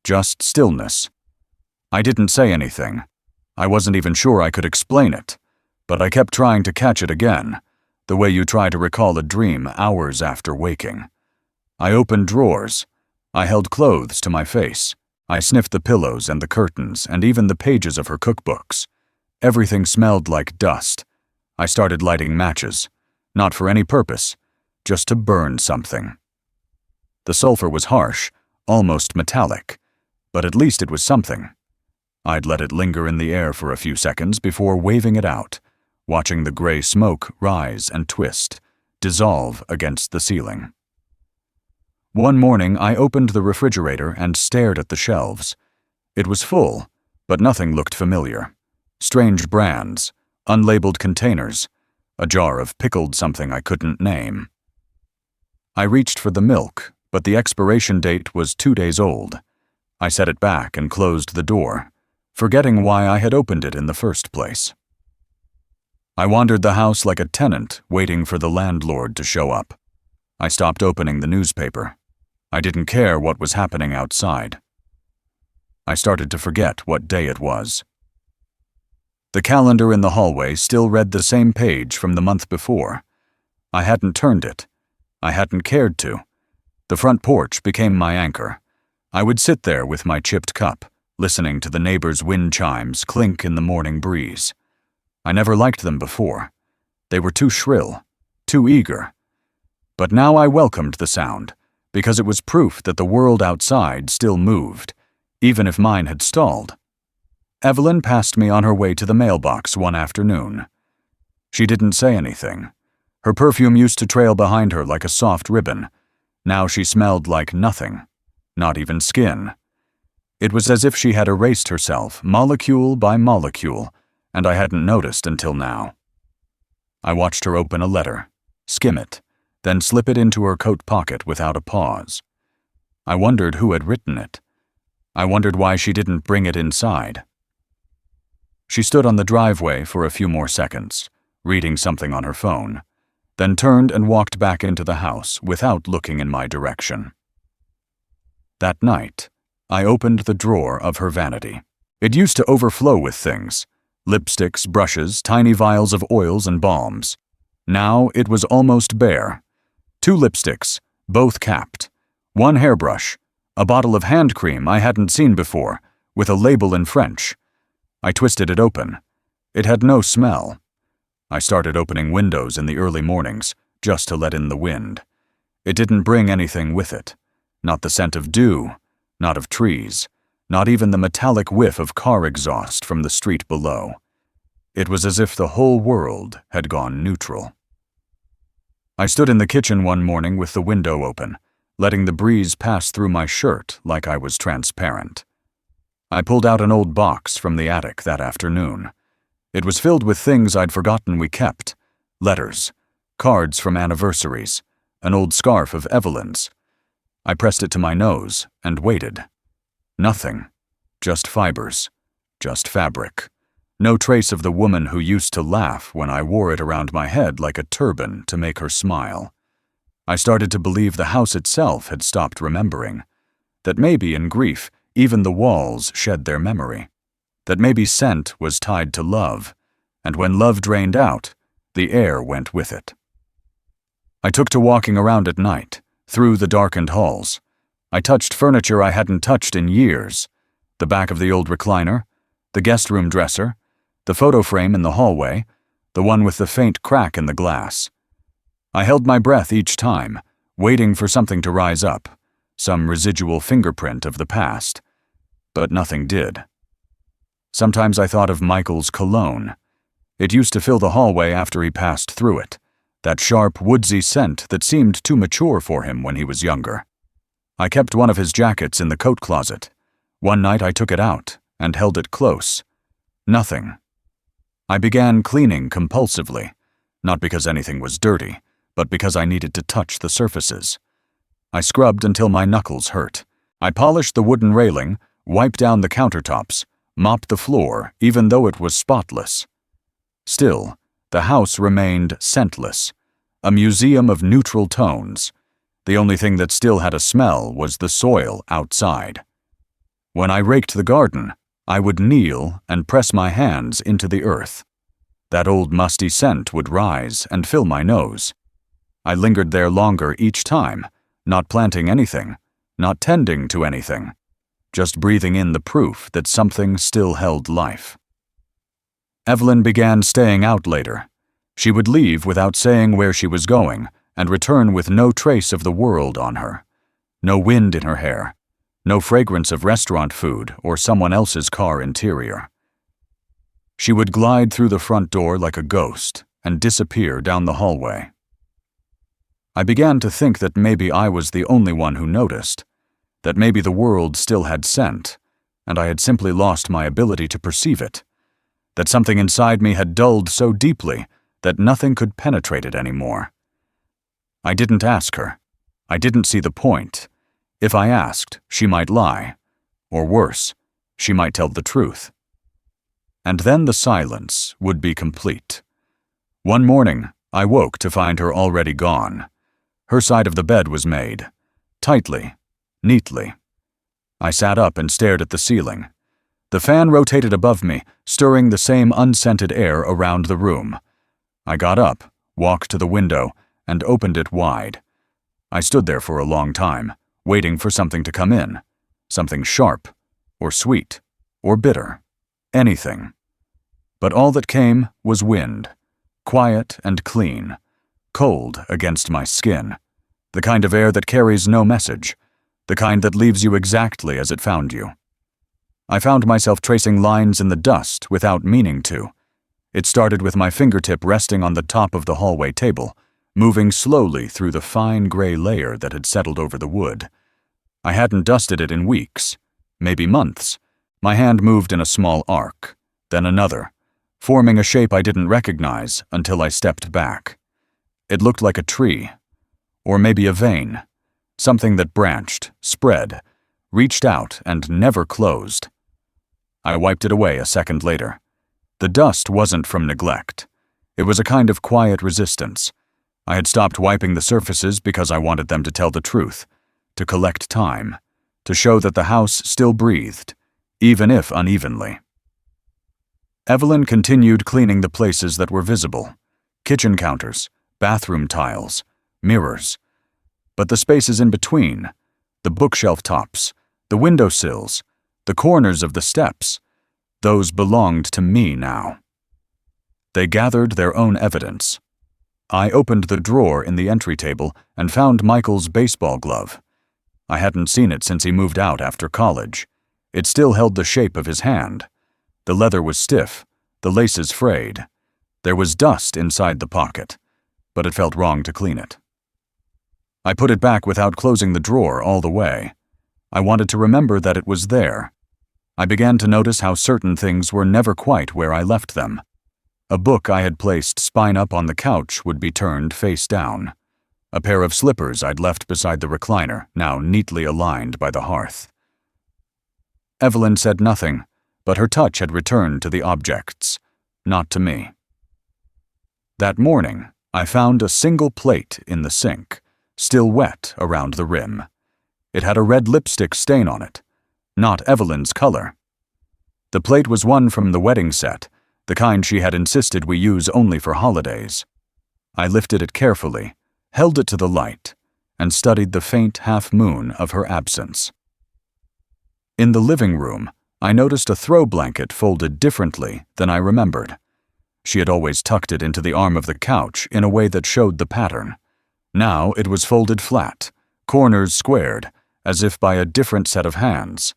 Just stillness. I didn't say anything. I wasn't even sure I could explain it, but I kept trying to catch it again, the way you try to recall a dream hours after waking. I opened drawers. I held clothes to my face. I sniffed the pillows and the curtains and even the pages of her cookbooks. Everything smelled like dust. I started lighting matches, not for any purpose, just to burn something. The sulfur was harsh, almost metallic, but at least it was something. I'd let it linger in the air for a few seconds before waving it out, watching the gray smoke rise and twist, dissolve against the ceiling. One morning, I opened the refrigerator and stared at the shelves. It was full, but nothing looked familiar. Strange brands, unlabeled containers, a jar of pickled something I couldn't name. I reached for the milk, but the expiration date was 2 days old. I set it back and closed the door, forgetting why I had opened it in the first place. I wandered the house like a tenant waiting for the landlord to show up. I stopped opening the newspaper. I didn't care what was happening outside. I started to forget what day it was. The calendar in the hallway still read the same page from the month before. I hadn't turned it. I hadn't cared to. The front porch became my anchor. I would sit there with my chipped cup, listening to the neighbors' wind chimes clink in the morning breeze. I never liked them before. They were too shrill, too eager. But now I welcomed the sound, because it was proof that the world outside still moved, even if mine had stalled. Evelyn passed me on her way to the mailbox one afternoon. She didn't say anything. Her perfume used to trail behind her like a soft ribbon. Now she smelled like nothing, not even skin. It was as if she had erased herself, molecule by molecule, and I hadn't noticed until now. I watched her open a letter, skim it, then slip it into her coat pocket without a pause. I wondered who had written it. I wondered why she didn't bring it inside. She stood on the driveway for a few more seconds, reading something on her phone, then turned and walked back into the house without looking in my direction. That night, I opened the drawer of her vanity. It used to overflow with things: lipsticks, brushes, tiny vials of oils and balms. Now it was almost bare. 2 lipsticks, both capped, 1 hairbrush, a bottle of hand cream I hadn't seen before, with a label in French. I twisted it open. It had no smell. I started opening windows in the early mornings, just to let in the wind. It didn't bring anything with it. Not the scent of dew, not of trees, not even the metallic whiff of car exhaust from the street below. It was as if the whole world had gone neutral. I stood in the kitchen one morning with the window open, letting the breeze pass through my shirt like I was transparent. I pulled out an old box from the attic that afternoon. It was filled with things I'd forgotten we kept: letters, cards from anniversaries, an old scarf of Evelyn's. I pressed it to my nose and waited. Nothing. Just fibers. Just fabric. No trace of the woman who used to laugh when I wore it around my head like a turban to make her smile. I started to believe the house itself had stopped remembering. That maybe in grief, even the walls shed their memory. That maybe scent was tied to love, and when love drained out, the air went with it. I took to walking around at night, through the darkened halls. I touched furniture I hadn't touched in years: the back of the old recliner, the guest room dresser, the photo frame in the hallway, the one with the faint crack in the glass. I held my breath each time, waiting for something to rise up, some residual fingerprint of the past. But nothing did. Sometimes I thought of Michael's cologne. It used to fill the hallway after he passed through it, that sharp, woodsy scent that seemed too mature for him when he was younger. I kept one of his jackets in the coat closet. One night I took it out and held it close. Nothing. I began cleaning compulsively, not because anything was dirty, but because I needed to touch the surfaces. I scrubbed until my knuckles hurt. I polished the wooden railing, wiped down the countertops, mopped the floor even though it was spotless. Still, the house remained scentless, a museum of neutral tones. The only thing that still had a smell was the soil outside. When I raked the garden, I would kneel and press my hands into the earth. That old musty scent would rise and fill my nose. I lingered there longer each time, not planting anything, not tending to anything, just breathing in the proof that something still held life. Evelyn began staying out later. She would leave without saying where she was going and return with no trace of the world on her. No wind in her hair. No fragrance of restaurant food or someone else's car interior. She would glide through the front door like a ghost and disappear down the hallway. I began to think that maybe I was the only one who noticed, that maybe the world still had scent, and I had simply lost my ability to perceive it, that something inside me had dulled so deeply that nothing could penetrate it anymore. I didn't ask her. I didn't see the point. If I asked, she might lie. Or worse, she might tell the truth. And then the silence would be complete. One morning, I woke to find her already gone. Her side of the bed was made. Tightly, neatly. I sat up and stared at the ceiling. The fan rotated above me, stirring the same unscented air around the room. I got up, walked to the window, and opened it wide. I stood there for a long time, waiting for something to come in. Something sharp, or sweet, or bitter. Anything. But all that came was wind. Quiet and clean. Cold against my skin. The kind of air that carries no message. The kind that leaves you exactly as it found you. I found myself tracing lines in the dust without meaning to. It started with my fingertip resting on the top of the hallway table, moving slowly through the fine gray layer that had settled over the wood. I hadn't dusted it in weeks, maybe months. My hand moved in a small arc, then another, forming a shape I didn't recognize until I stepped back. It looked like a tree, or maybe a vein, something that branched, spread, reached out, and never closed. I wiped it away a second later. The dust wasn't from neglect. It was a kind of quiet resistance. I had stopped wiping the surfaces because I wanted them to tell the truth, to collect time, to show that the house still breathed, even if unevenly. Evelyn continued cleaning the places that were visible: kitchen counters, bathroom tiles, mirrors. But the spaces in between, the bookshelf tops, the windowsills, the corners of the steps, those belonged to me now. They gathered their own evidence. I opened the drawer in the entry table and found Michael's baseball glove. I hadn't seen it since he moved out after college. It still held the shape of his hand. The leather was stiff, the laces frayed. There was dust inside the pocket, but it felt wrong to clean it. I put it back without closing the drawer all the way. I wanted to remember that it was there. I began to notice how certain things were never quite where I left them. A book I had placed spine up on the couch would be turned face down. A pair of slippers I'd left beside the recliner, now neatly aligned by the hearth. Evelyn said nothing, but her touch had returned to the objects, not to me. That morning, I found a single plate in the sink, still wet around the rim. It had a red lipstick stain on it, not Evelyn's color. The plate was one from the wedding set, the kind she had insisted we use only for holidays. I lifted it carefully, held it to the light, and studied the faint half-moon of her absence. In the living room, I noticed a throw blanket folded differently than I remembered. She had always tucked it into the arm of the couch in a way that showed the pattern. Now it was folded flat, corners squared, as if by a different set of hands.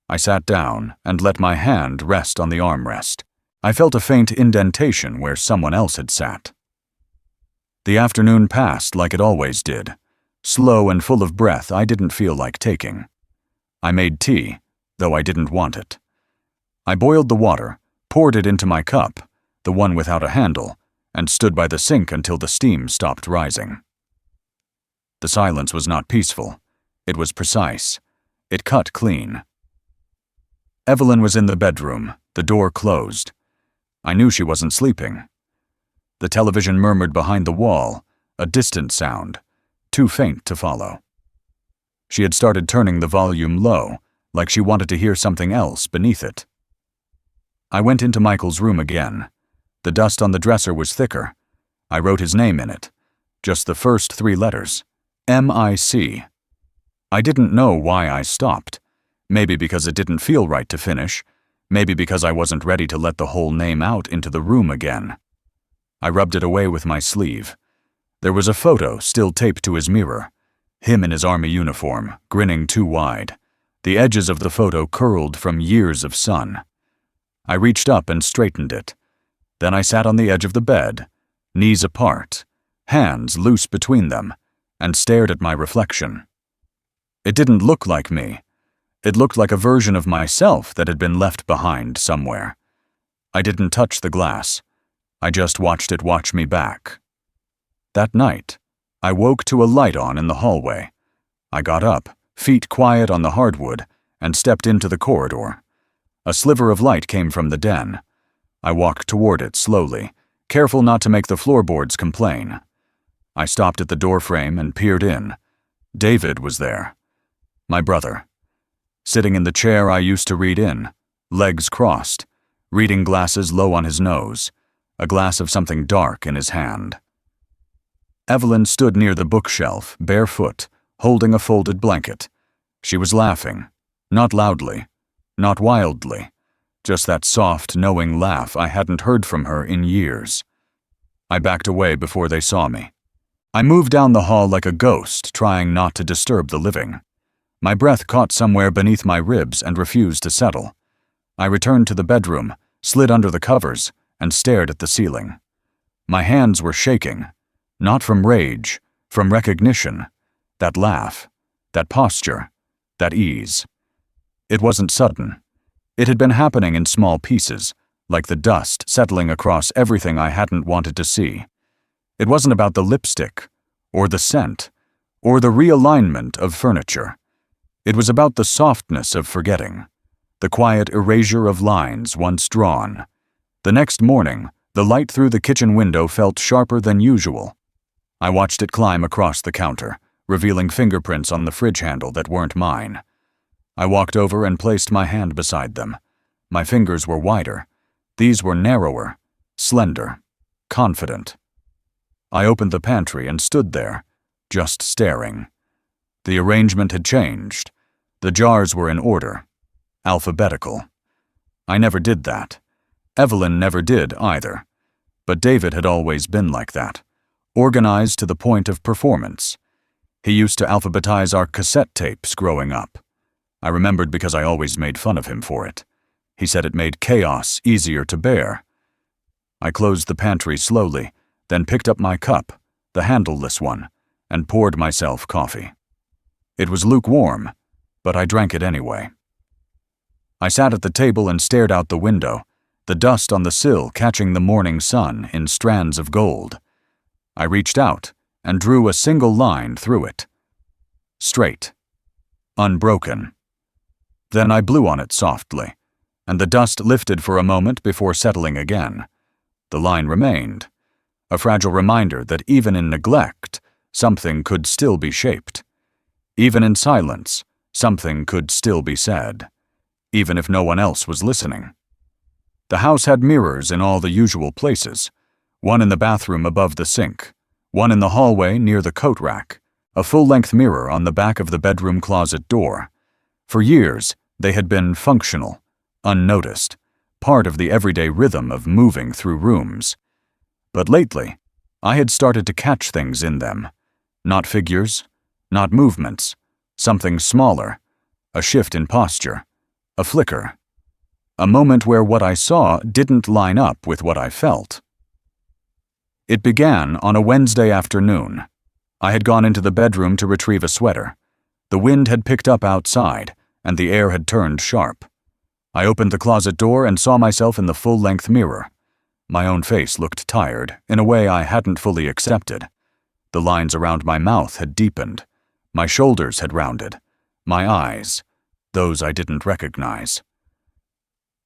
I sat down and let my hand rest on the armrest. I felt a faint indentation where someone else had sat. The afternoon passed like it always did. Slow and full of breath I didn't feel like taking. I made tea, though I didn't want it. I boiled the water, poured it into my cup, the one without a handle, and stood by the sink until the steam stopped rising. The silence was not peaceful. It was precise. It cut clean. Evelyn was in the bedroom, the door closed. I knew she wasn't sleeping. The television murmured behind the wall, a distant sound, too faint to follow. She had started turning the volume low, like she wanted to hear something else beneath it. I went into Michael's room again. The dust on the dresser was thicker. I wrote his name in it, just the first 3 letters, M-I-C. I didn't know why I stopped. Maybe because it didn't feel right to finish. Maybe because I wasn't ready to let the whole name out into the room again. I rubbed it away with my sleeve. There was a photo still taped to his mirror. Him in his army uniform, grinning too wide. The edges of the photo curled from years of sun. I reached up and straightened it. Then I sat on the edge of the bed, knees apart, hands loose between them, and stared at my reflection. It didn't look like me. It looked like a version of myself that had been left behind somewhere. I didn't touch the glass. I just watched it watch me back. That night, I woke to a light on in the hallway. I got up, feet quiet on the hardwood, and stepped into the corridor. A sliver of light came from the den. I walked toward it slowly, careful not to make the floorboards complain. I stopped at the doorframe and peered in. David was there. My brother. Sitting in the chair I used to read in, legs crossed, reading glasses low on his nose, a glass of something dark in his hand. Evelyn stood near the bookshelf, barefoot, holding a folded blanket. She was laughing, not loudly, not wildly, just that soft, knowing laugh I hadn't heard from her in years. I backed away before they saw me. I moved down the hall like a ghost, trying not to disturb the living. My breath caught somewhere beneath my ribs and refused to settle. I returned to the bedroom, slid under the covers, and stared at the ceiling. My hands were shaking, not from rage, from recognition. That laugh, that posture, that ease. It wasn't sudden. It had been happening in small pieces, like the dust settling across everything I hadn't wanted to see. It wasn't about the lipstick, or the scent, or the realignment of furniture. It was about the softness of forgetting, the quiet erasure of lines once drawn. The next morning, the light through the kitchen window felt sharper than usual. I watched it climb across the counter, revealing fingerprints on the fridge handle that weren't mine. I walked over and placed my hand beside them. My fingers were wider. These were narrower, slender, confident. I opened the pantry and stood there, just staring. The arrangement had changed. The jars were in order, alphabetical. I never did that. Evelyn never did either. But David had always been like that, organized to the point of performance. He used to alphabetize our cassette tapes growing up. I remembered because I always made fun of him for it. He said it made chaos easier to bear. I closed the pantry slowly, then picked up my cup, the handleless one, and poured myself coffee. It was lukewarm, but I drank it anyway. I sat at the table and stared out the window, the dust on the sill catching the morning sun in strands of gold. I reached out and drew a single line through it. Straight. Unbroken. Then I blew on it softly, and the dust lifted for a moment before settling again. The line remained, a fragile reminder that even in neglect, something could still be shaped. Even in silence, something could still be said, even if no one else was listening. The house had mirrors in all the usual places, one in the bathroom above the sink, one in the hallway near the coat rack, a full-length mirror on the back of the bedroom closet door. For years, they had been functional, unnoticed, part of the everyday rhythm of moving through rooms. But lately, I had started to catch things in them. Not figures, not movements, something smaller, a shift in posture, a flicker. A moment where what I saw didn't line up with what I felt. It began on a Wednesday afternoon. I had gone into the bedroom to retrieve a sweater. The wind had picked up outside, and the air had turned sharp. I opened the closet door and saw myself in the full-length mirror. My own face looked tired, in a way I hadn't fully accepted. The lines around my mouth had deepened. My shoulders had rounded. My eyes, those I didn't recognize.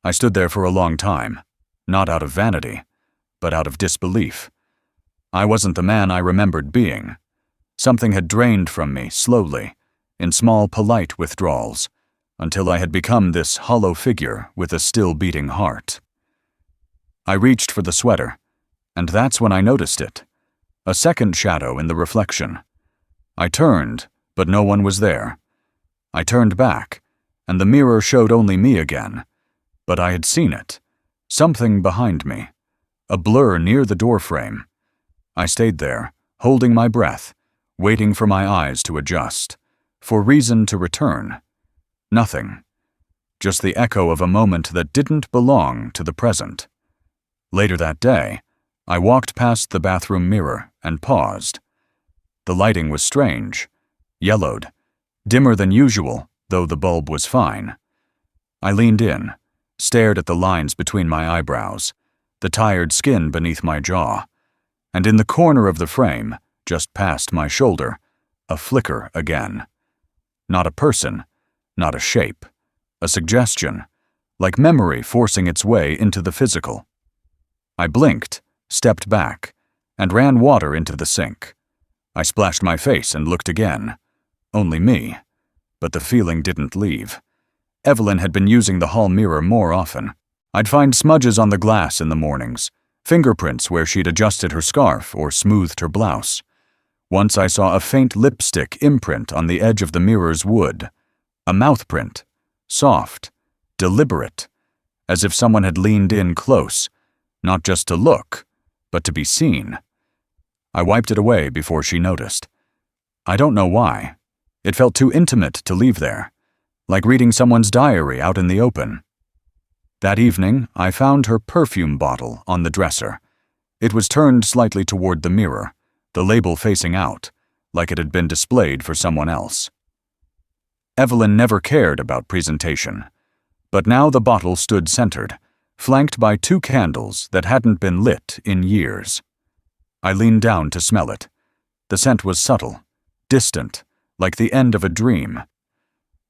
I stood there for a long time, not out of vanity, but out of disbelief. I wasn't the man I remembered being. Something had drained from me slowly, in small, polite withdrawals, until I had become this hollow figure with a still-beating heart. I reached for the sweater, and that's when I noticed it, a second shadow in the reflection. I turned, but no one was there. I turned back, and the mirror showed only me again, but I had seen it, something behind me, a blur near the doorframe. I stayed there, holding my breath, waiting for my eyes to adjust, for reason to return. Nothing. Just the echo of a moment that didn't belong to the present. Later that day, I walked past the bathroom mirror and paused. The lighting was strange, yellowed, dimmer than usual, though the bulb was fine. I leaned in, stared at the lines between my eyebrows, the tired skin beneath my jaw, and in the corner of the frame, just past my shoulder, a flicker again. Not a person, not a shape, a suggestion, like memory forcing its way into the physical. I blinked, stepped back, and ran water into the sink. I splashed my face and looked again. Only me. But the feeling didn't leave. Evelyn had been using the hall mirror more often. I'd find smudges on the glass in the mornings, fingerprints where she'd adjusted her scarf or smoothed her blouse. Once I saw a faint lipstick imprint on the edge of the mirror's wood. A mouth print. Soft. Deliberate. As if someone had leaned in close, not just to look, but to be seen. I wiped it away before she noticed. I don't know why. It felt too intimate to leave there, like reading someone's diary out in the open. That evening, I found her perfume bottle on the dresser. It was turned slightly toward the mirror, the label facing out, like it had been displayed for someone else. Evelyn never cared about presentation, but now the bottle stood centered, flanked by 2 candles that hadn't been lit in years. I leaned down to smell it. The scent was subtle, distant, like the end of a dream.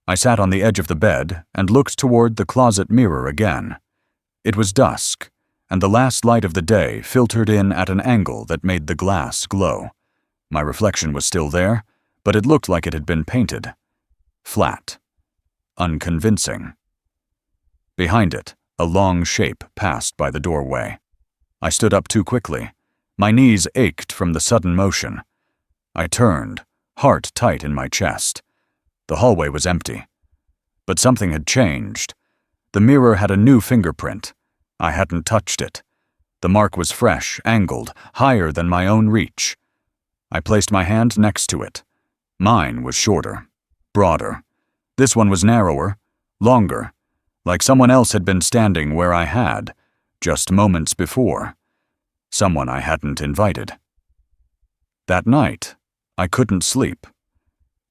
I sat on the edge of the bed and looked toward the closet mirror again. It was dusk, and the last light of the day filtered in at an angle that made the glass glow. My reflection was still there, but it looked like it had been painted. Flat. Unconvincing. Behind it, a long shape passed by the doorway. I stood up too quickly. My knees ached from the sudden motion. I turned, heart tight in my chest. The hallway was empty. But something had changed. The mirror had a new fingerprint. I hadn't touched it. The mark was fresh, angled, higher than my own reach. I placed my hand next to it. Mine was shorter, broader. This one was narrower, longer, like someone else had been standing where I had, just moments before. Someone I hadn't invited. That night, I couldn't sleep.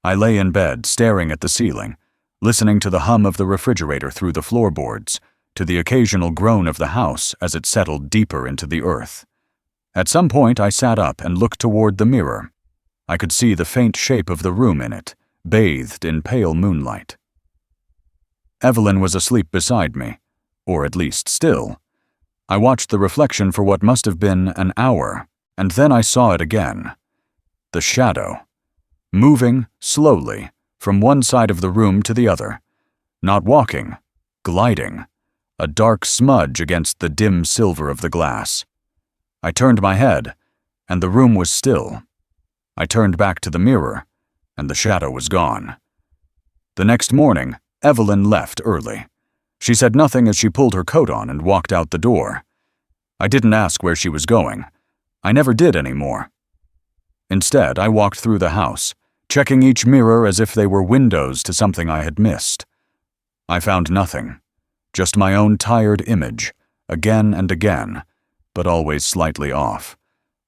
I lay in bed, staring at the ceiling, listening to the hum of the refrigerator through the floorboards, to the occasional groan of the house as it settled deeper into the earth. At some point, I sat up and looked toward the mirror. I could see the faint shape of the room in it, bathed in pale moonlight. Evelyn was asleep beside me, or at least still. I watched the reflection for what must have been an hour, and then I saw it again. The shadow. Moving, slowly, from one side of the room to the other. Not walking, gliding. A dark smudge against the dim silver of the glass. I turned my head, and the room was still. I turned back to the mirror, and the shadow was gone. The next morning, Evelyn left early. She said nothing as she pulled her coat on and walked out the door. I didn't ask where she was going. I never did anymore. Instead, I walked through the house, checking each mirror as if they were windows to something I had missed. I found nothing, just my own tired image, again and again, but always slightly off.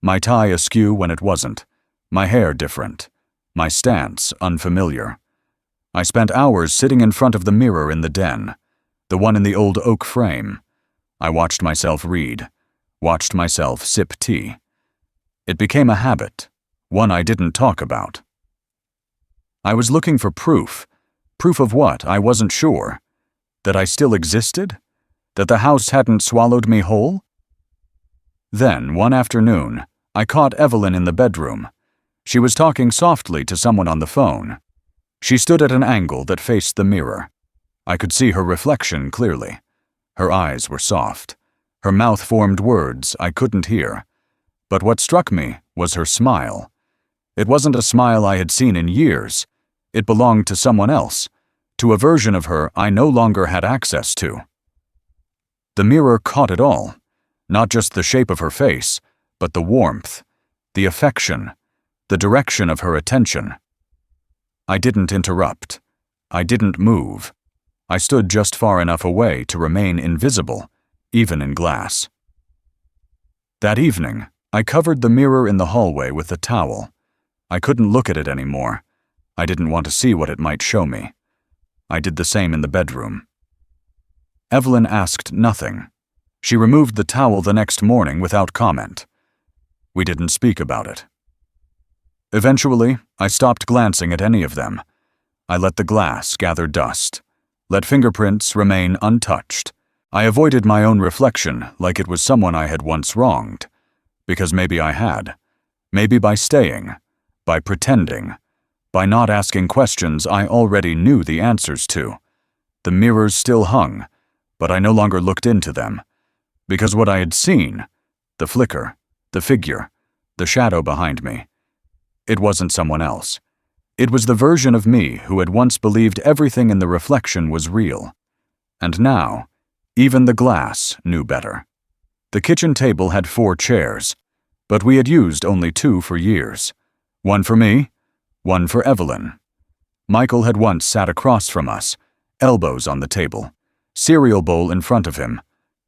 My tie askew when it wasn't, my hair different, my stance unfamiliar. I spent hours sitting in front of the mirror in the den, the one in the old oak frame. I watched myself read, watched myself sip tea. It became a habit, one I didn't talk about. I was looking for proof. Proof of what? I wasn't sure. That I still existed? That the house hadn't swallowed me whole? Then, one afternoon, I caught Evelyn in the bedroom. She was talking softly to someone on the phone. She stood at an angle that faced the mirror. I could see her reflection clearly. Her eyes were soft. Her mouth formed words I couldn't hear. But what struck me was her smile. It wasn't a smile I had seen in years. It belonged to someone else, to a version of her I no longer had access to. The mirror caught it all, not just the shape of her face, but the warmth, the affection, the direction of her attention. I didn't interrupt. I didn't move. I stood just far enough away to remain invisible, even in glass. That evening, I covered the mirror in the hallway with a towel. I couldn't look at it anymore. I didn't want to see what it might show me. I did the same in the bedroom. Evelyn asked nothing. She removed the towel the next morning without comment. We didn't speak about it. Eventually, I stopped glancing at any of them. I let the glass gather dust, Let fingerprints remain untouched. I avoided my own reflection like it was someone I had once wronged. Because maybe I had. Maybe by staying. By pretending. By not asking questions I already knew the answers to. The mirrors still hung, but I no longer looked into them. Because what I had seen, the flicker, the figure, the shadow behind me, it wasn't someone else. It was the version of me who had once believed everything in the reflection was real. And now, even the glass knew better. The kitchen table had 4 chairs, but we had used only 2 for years. One for me, one for Evelyn. Michael had once sat across from us, elbows on the table, cereal bowl in front of him,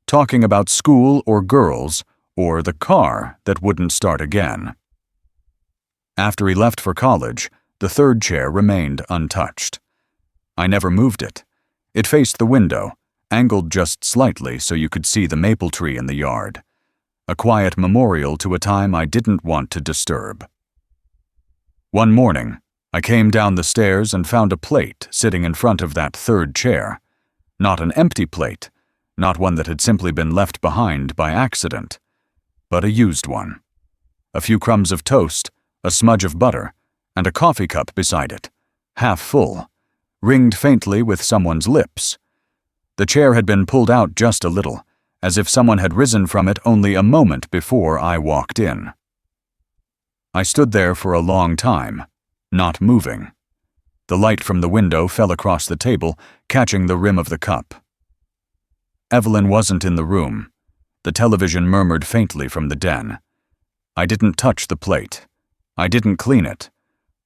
talking about school or girls or the car that wouldn't start again. After he left for college, the 3rd chair remained untouched. I never moved it. It faced the window, angled just slightly so you could see the maple tree in the yard. A quiet memorial to a time I didn't want to disturb. One morning, I came down the stairs and found a plate sitting in front of that 3rd chair. Not an empty plate, not one that had simply been left behind by accident, but a used one. A few crumbs of toast, a smudge of butter, and a coffee cup beside it, half full, ringed faintly with someone's lips. The chair had been pulled out just a little, as if someone had risen from it only a moment before I walked in. I stood there for a long time, not moving. The light from the window fell across the table, catching the rim of the cup. Evelyn wasn't in the room. The television murmured faintly from the den. I didn't touch the plate. I didn't clean it.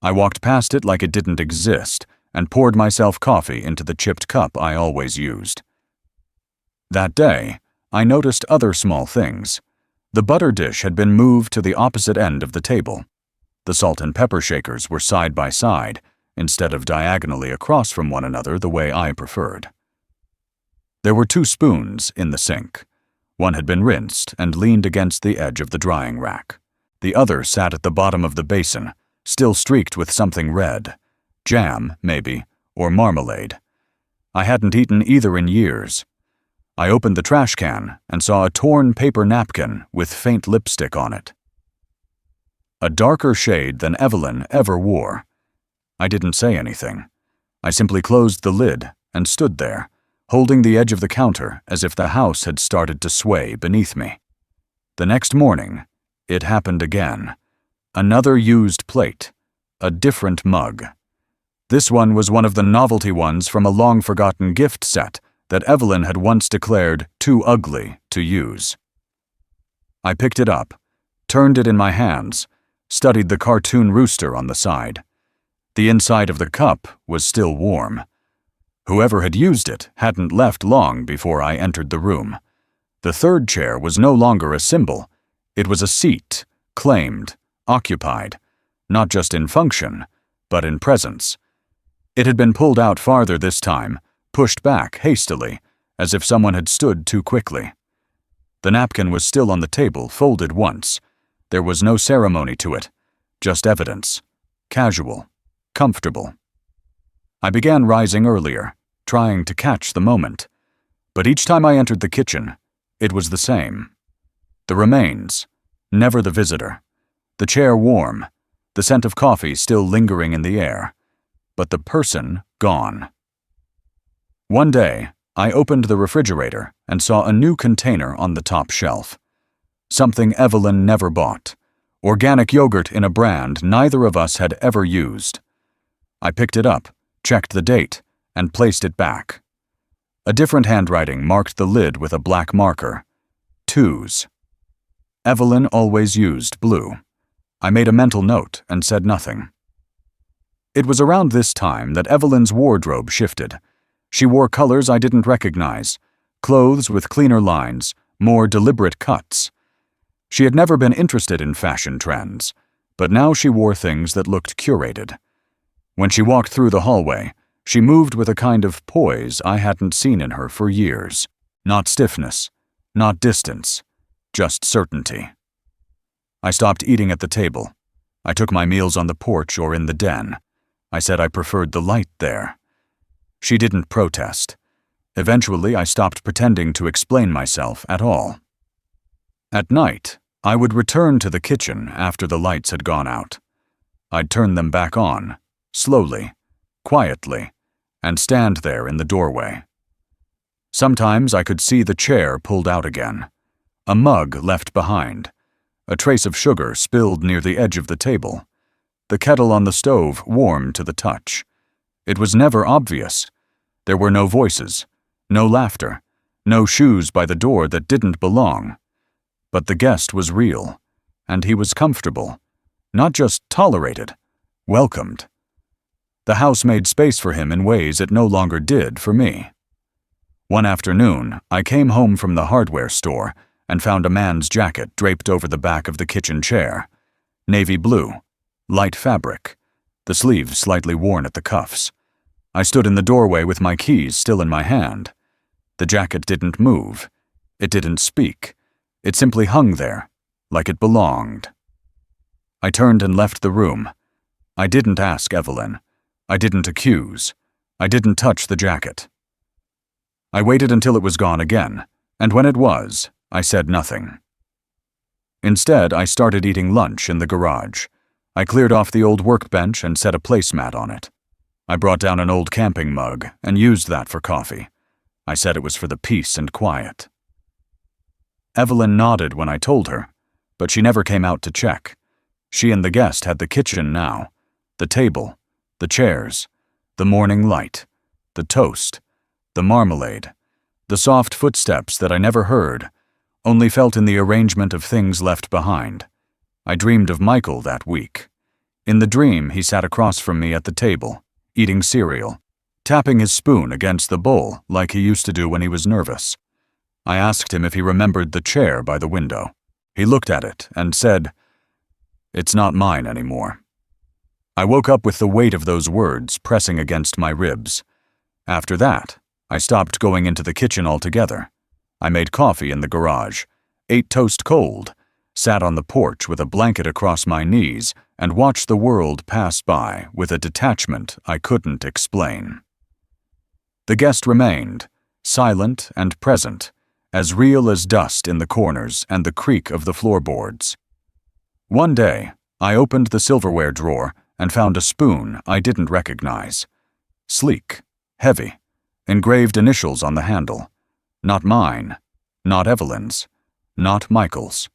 I walked past it like it didn't exist and poured myself coffee into the chipped cup I always used. That day, I noticed other small things. The butter dish had been moved to the opposite end of the table. The salt and pepper shakers were side by side, instead of diagonally across from one another the way I preferred. There were 2 spoons in the sink. One had been rinsed and leaned against the edge of the drying rack. The other sat at the bottom of the basin, still streaked with something red. Jam, maybe, or marmalade. I hadn't eaten either in years. I opened the trash can and saw a torn paper napkin with faint lipstick on it. A darker shade than Evelyn ever wore. I didn't say anything. I simply closed the lid and stood there, holding the edge of the counter as if the house had started to sway beneath me. The next morning, it happened again. Another used plate. A different mug. This one was one of the novelty ones from a long-forgotten gift set that Evelyn had once declared too ugly to use. I picked it up, turned it in my hands, studied the cartoon rooster on the side. The inside of the cup was still warm. Whoever had used it hadn't left long before I entered the room. The 3rd chair was no longer a symbol. It was a seat, claimed, occupied, not just in function, but in presence. It had been pulled out farther this time, pushed back hastily, as if someone had stood too quickly. The napkin was still on the table, folded once. There was no ceremony to it, just evidence. Casual, comfortable. I began rising earlier, trying to catch the moment. But each time I entered the kitchen, it was the same. The remains, never the visitor. The chair warm, the scent of coffee still lingering in the air. But the person gone. One day, I opened the refrigerator and saw a new container on the top shelf. Something Evelyn never bought. Organic yogurt in a brand neither of us had ever used. I picked it up, checked the date, and placed it back. A different handwriting marked the lid with a black marker. 2s. Evelyn always used blue. I made a mental note and said nothing. It was around this time that Evelyn's wardrobe shifted. She wore colors I didn't recognize, clothes with cleaner lines, more deliberate cuts. She had never been interested in fashion trends, but now she wore things that looked curated. When she walked through the hallway, she moved with a kind of poise I hadn't seen in her for years. Not stiffness, not distance, just certainty. I stopped eating at the table. I took my meals on the porch or in the den. I said I preferred the light there. She didn't protest. Eventually, I stopped pretending to explain myself at all. At night, I would return to the kitchen after the lights had gone out. I'd turn them back on, slowly, quietly, and stand there in the doorway. Sometimes I could see the chair pulled out again, a mug left behind, a trace of sugar spilled near the edge of the table, the kettle on the stove warm to the touch. It was never obvious. There were no voices, no laughter, no shoes by the door that didn't belong. But the guest was real, and he was comfortable, not just tolerated, welcomed. The house made space for him in ways it no longer did for me. One afternoon, I came home from the hardware store and found a man's jacket draped over the back of the kitchen chair. Navy blue, light fabric, the sleeves slightly worn at the cuffs. I stood in the doorway with my keys still in my hand. The jacket didn't move. It didn't speak. It simply hung there, like it belonged. I turned and left the room. I didn't ask Evelyn. I didn't accuse. I didn't touch the jacket. I waited until it was gone again, and when it was, I said nothing. Instead, I started eating lunch in the garage. I cleared off the old workbench and set a placemat on it. I brought down an old camping mug and used that for coffee. I said it was for the peace and quiet. Evelyn nodded when I told her, but she never came out to check. She and the guest had the kitchen now, the table, the chairs, the morning light, the toast, the marmalade, the soft footsteps that I never heard, only felt in the arrangement of things left behind. I dreamed of Michael that week. In the dream, he sat across from me at the table, eating cereal, tapping his spoon against the bowl like he used to do when he was nervous. I asked him if he remembered the chair by the window. He looked at it and said, "It's not mine anymore." I woke up with the weight of those words pressing against my ribs. After that, I stopped going into the kitchen altogether. I made coffee in the garage, ate toast cold, sat on the porch with a blanket across my knees, and watched the world pass by with a detachment I couldn't explain. The guest remained, silent and present, as real as dust in the corners and the creak of the floorboards. One day, I opened the silverware drawer and found a spoon I didn't recognize. Sleek, heavy, engraved initials on the handle. Not mine, not Evelyn's, not Michael's.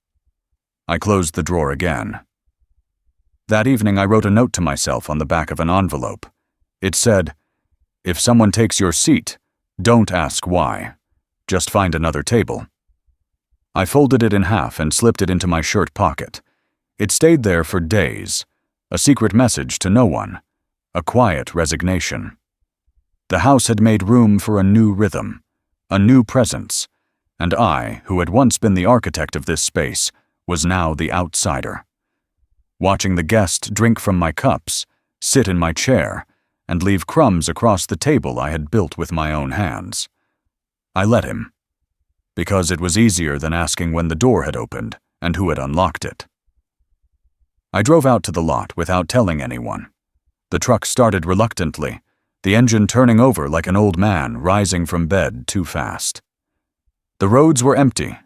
I closed the drawer again. That evening I wrote a note to myself on the back of an envelope. It said, "If someone takes your seat, don't ask why. Just find another table." I folded it in half and slipped it into my shirt pocket. It stayed there for days, a secret message to no one, a quiet resignation. The house had made room for a new rhythm, a new presence, and I, who had once been the architect of this space, was now the outsider. Watching the guest drink from my cups, sit in my chair, and leave crumbs across the table I had built with my own hands. I let him, because it was easier than asking when the door had opened and who had unlocked it. I drove out to the lot without telling anyone. The truck started reluctantly, the engine turning over like an old man rising from bed too fast. The roads were empty,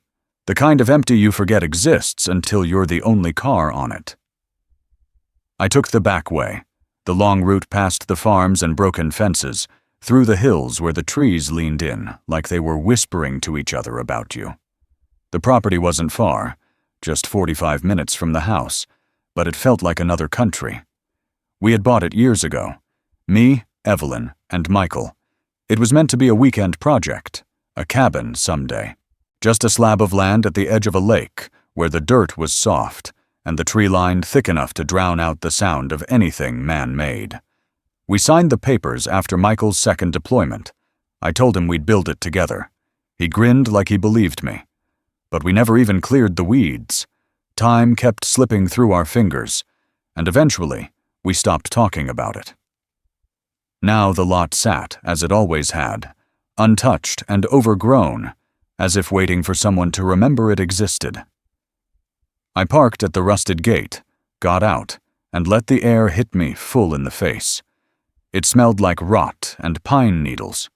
the kind of empty you forget exists until you're the only car on it. I took the back way, the long route past the farms and broken fences, through the hills where the trees leaned in like they were whispering to each other about you. The property wasn't far, just 45 minutes from the house, but it felt like another country. We had bought it years ago. Me, Evelyn, and Michael. It was meant to be a weekend project, a cabin someday. Just a slab of land at the edge of a lake where the dirt was soft and the tree line thick enough to drown out the sound of anything man-made. We signed the papers after Michael's second deployment. I told him we'd build it together. He grinned like he believed me. But we never even cleared the weeds. Time kept slipping through our fingers, and eventually, we stopped talking about it. Now the lot sat, as it always had, untouched and overgrown, as if waiting for someone to remember it existed. I parked at the rusted gate, got out, and let the air hit me full in the face. It smelled like rot and pine needles,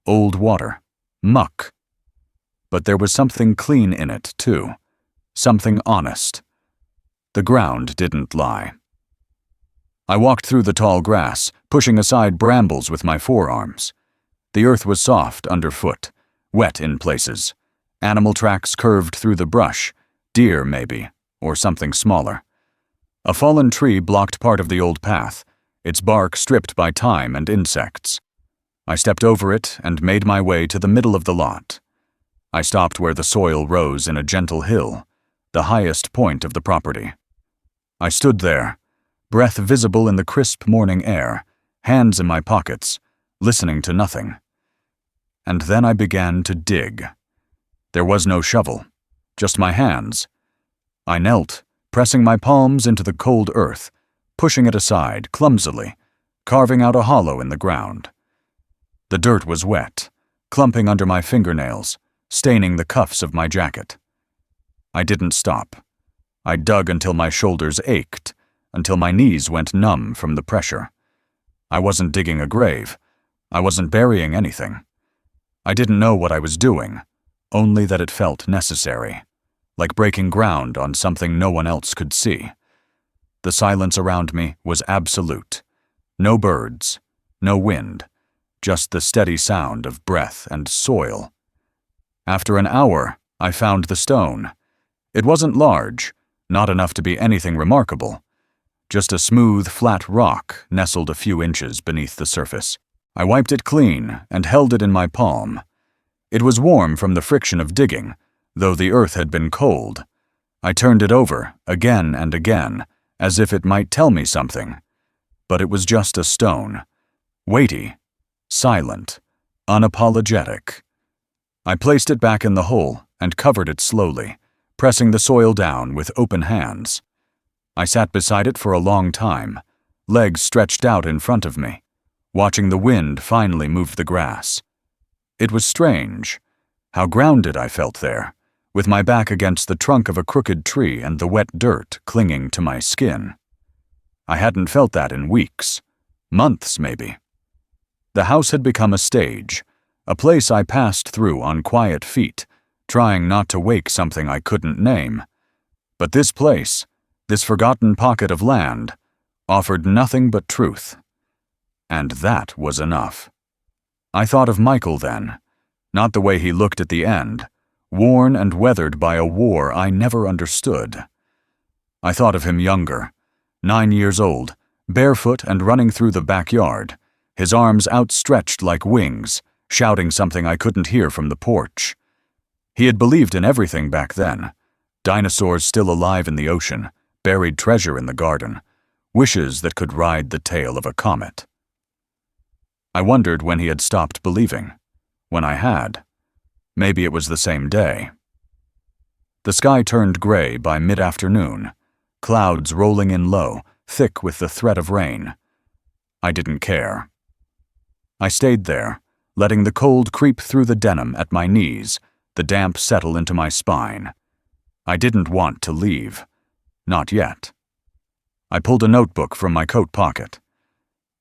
old water, muck. But there was something clean in it, too. Something honest. The ground didn't lie. I walked through the tall grass, pushing aside brambles with my forearms. The earth was soft underfoot, wet in places. Animal tracks curved through the brush, deer maybe, or something smaller. A fallen tree blocked part of the old path, its bark stripped by time and insects. I stepped over it and made my way to the middle of the lot. I stopped where the soil rose in a gentle hill, the highest point of the property. I stood there, breath visible in the crisp morning air, hands in my pockets, listening to nothing. And then I began to dig. There was no shovel, just my hands. I knelt, pressing my palms into the cold earth, pushing it aside clumsily, carving out a hollow in the ground. The dirt was wet, clumping under my fingernails, staining the cuffs of my jacket. I didn't stop. I dug until my shoulders ached, until my knees went numb from the pressure. I wasn't digging a grave. I wasn't burying anything. I didn't know what I was doing, only that it felt necessary, like breaking ground on something no one else could see. The silence around me was absolute. No birds, no wind, just the steady sound of breath and soil. After an hour, I found the stone. It wasn't large, not enough to be anything remarkable. Just a smooth, flat rock nestled a few inches beneath the surface. I wiped it clean and held it in my palm. It was warm from the friction of digging, though the earth had been cold. I turned it over, again and again, as if it might tell me something. But it was just a stone. Weighty, silent, unapologetic. I placed it back in the hole and covered it slowly, pressing the soil down with open hands. I sat beside it for a long time, legs stretched out in front of me, watching the wind finally move the grass. It was strange, how grounded I felt there, with my back against the trunk of a crooked tree and the wet dirt clinging to my skin. I hadn't felt that in weeks, months maybe. The house had become a stage, a place I passed through on quiet feet, trying not to wake something I couldn't name. But this place, this forgotten pocket of land, offered nothing but truth. And that was enough. I thought of Michael then, not the way he looked at the end, worn and weathered by a war I never understood. I thought of him younger, 9 years old, barefoot and running through the backyard, his arms outstretched like wings, shouting something I couldn't hear from the porch. He had believed in everything back then. Dinosaurs still alive in the ocean, buried treasure in the garden, wishes that could ride the tail of a comet. I wondered when he had stopped believing. When I had. Maybe it was the same day. The sky turned gray by mid-afternoon, clouds rolling in low, thick with the threat of rain. I didn't care. I stayed there, letting the cold creep through the denim at my knees, the damp settle into my spine. I didn't want to leave. Not yet. I pulled a notebook from my coat pocket.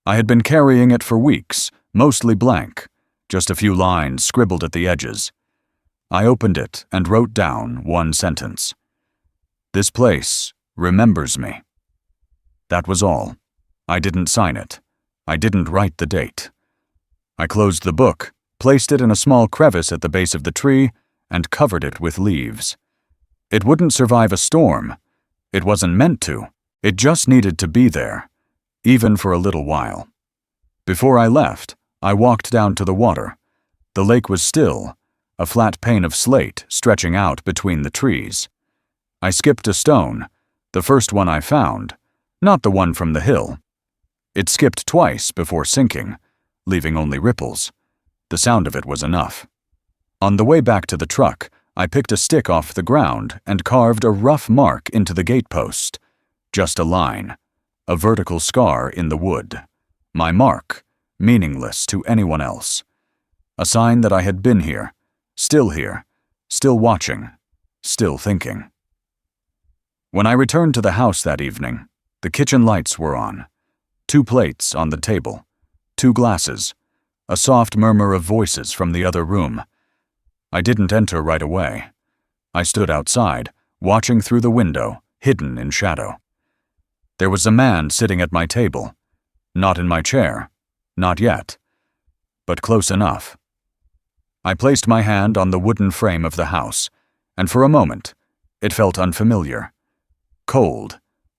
I had been carrying it for weeks, mostly blank, just a few lines scribbled at the edges. I opened it and wrote down one sentence. This place remembers me. That was all. I didn't sign it. I didn't write the date. I closed the book, placed it in a small crevice at the base of the tree, and covered it with leaves. It wouldn't survive a storm. It wasn't meant to. It just needed to be there, even for a little while. Before I left, I walked down to the water. The lake was still, a flat pane of slate stretching out between the trees. I skipped a stone, the first one I found, not the one from the hill. It skipped twice before sinking, leaving only ripples. The sound of it was enough. On the way back to the truck, I picked a stick off the ground and carved a rough mark into the gatepost. Just a line, a vertical scar in the wood. My mark, meaningless to anyone else. A sign that I had been here, still watching, still thinking. When I returned to the house that evening, the kitchen lights were on. 2 plates on the table. 2 glasses, a soft murmur of voices from the other room. I didn't enter right away. I stood outside, watching through the window, hidden in shadow. There was a man sitting at my table. Not in my chair. Not yet. But close enough. I placed my hand on the wooden frame of the house, and for a moment, it felt unfamiliar. Cold,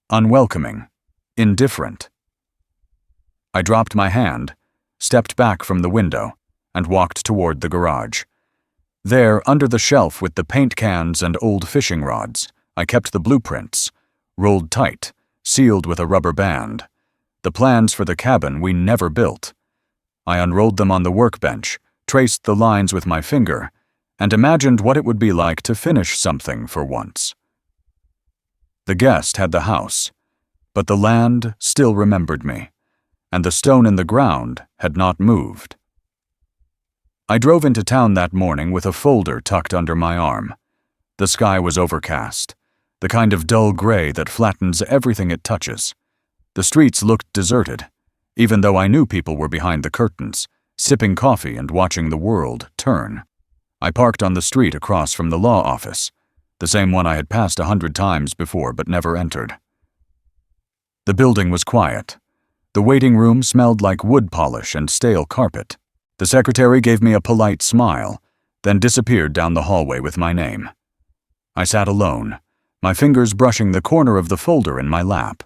unwelcoming, indifferent. I dropped my hand, stepped back from the window, and walked toward the garage. There, under the shelf with the paint cans and old fishing rods, I kept the blueprints, rolled tight, sealed with a rubber band. The plans for the cabin we never built. I unrolled them on the workbench, traced the lines with my finger, and imagined what it would be like to finish something for once. The guest had the house, but the land still remembered me, and the stone in the ground had not moved. I drove into town that morning with a folder tucked under my arm. The sky was overcast, the kind of dull gray that flattens everything it touches. The streets looked deserted, even though I knew people were behind the curtains, sipping coffee and watching the world turn. I parked on the street across from the law office, the same one I had passed 100 times before but never entered. The building was quiet. The waiting room smelled like wood polish and stale carpet. The secretary gave me a polite smile, then disappeared down the hallway with my name. I sat alone, my fingers brushing the corner of the folder in my lap.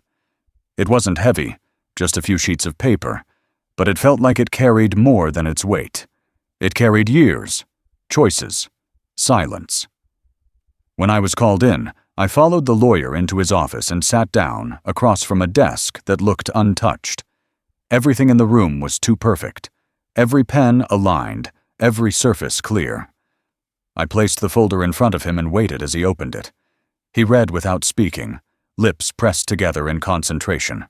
It wasn't heavy, just a few sheets of paper, but it felt like it carried more than its weight. It carried years, choices, silence. When I was called in, I followed the lawyer into his office and sat down across from a desk that looked untouched. Everything in the room was too perfect. Every pen aligned, every surface clear. I placed the folder in front of him and waited as he opened it. He read without speaking, lips pressed together in concentration.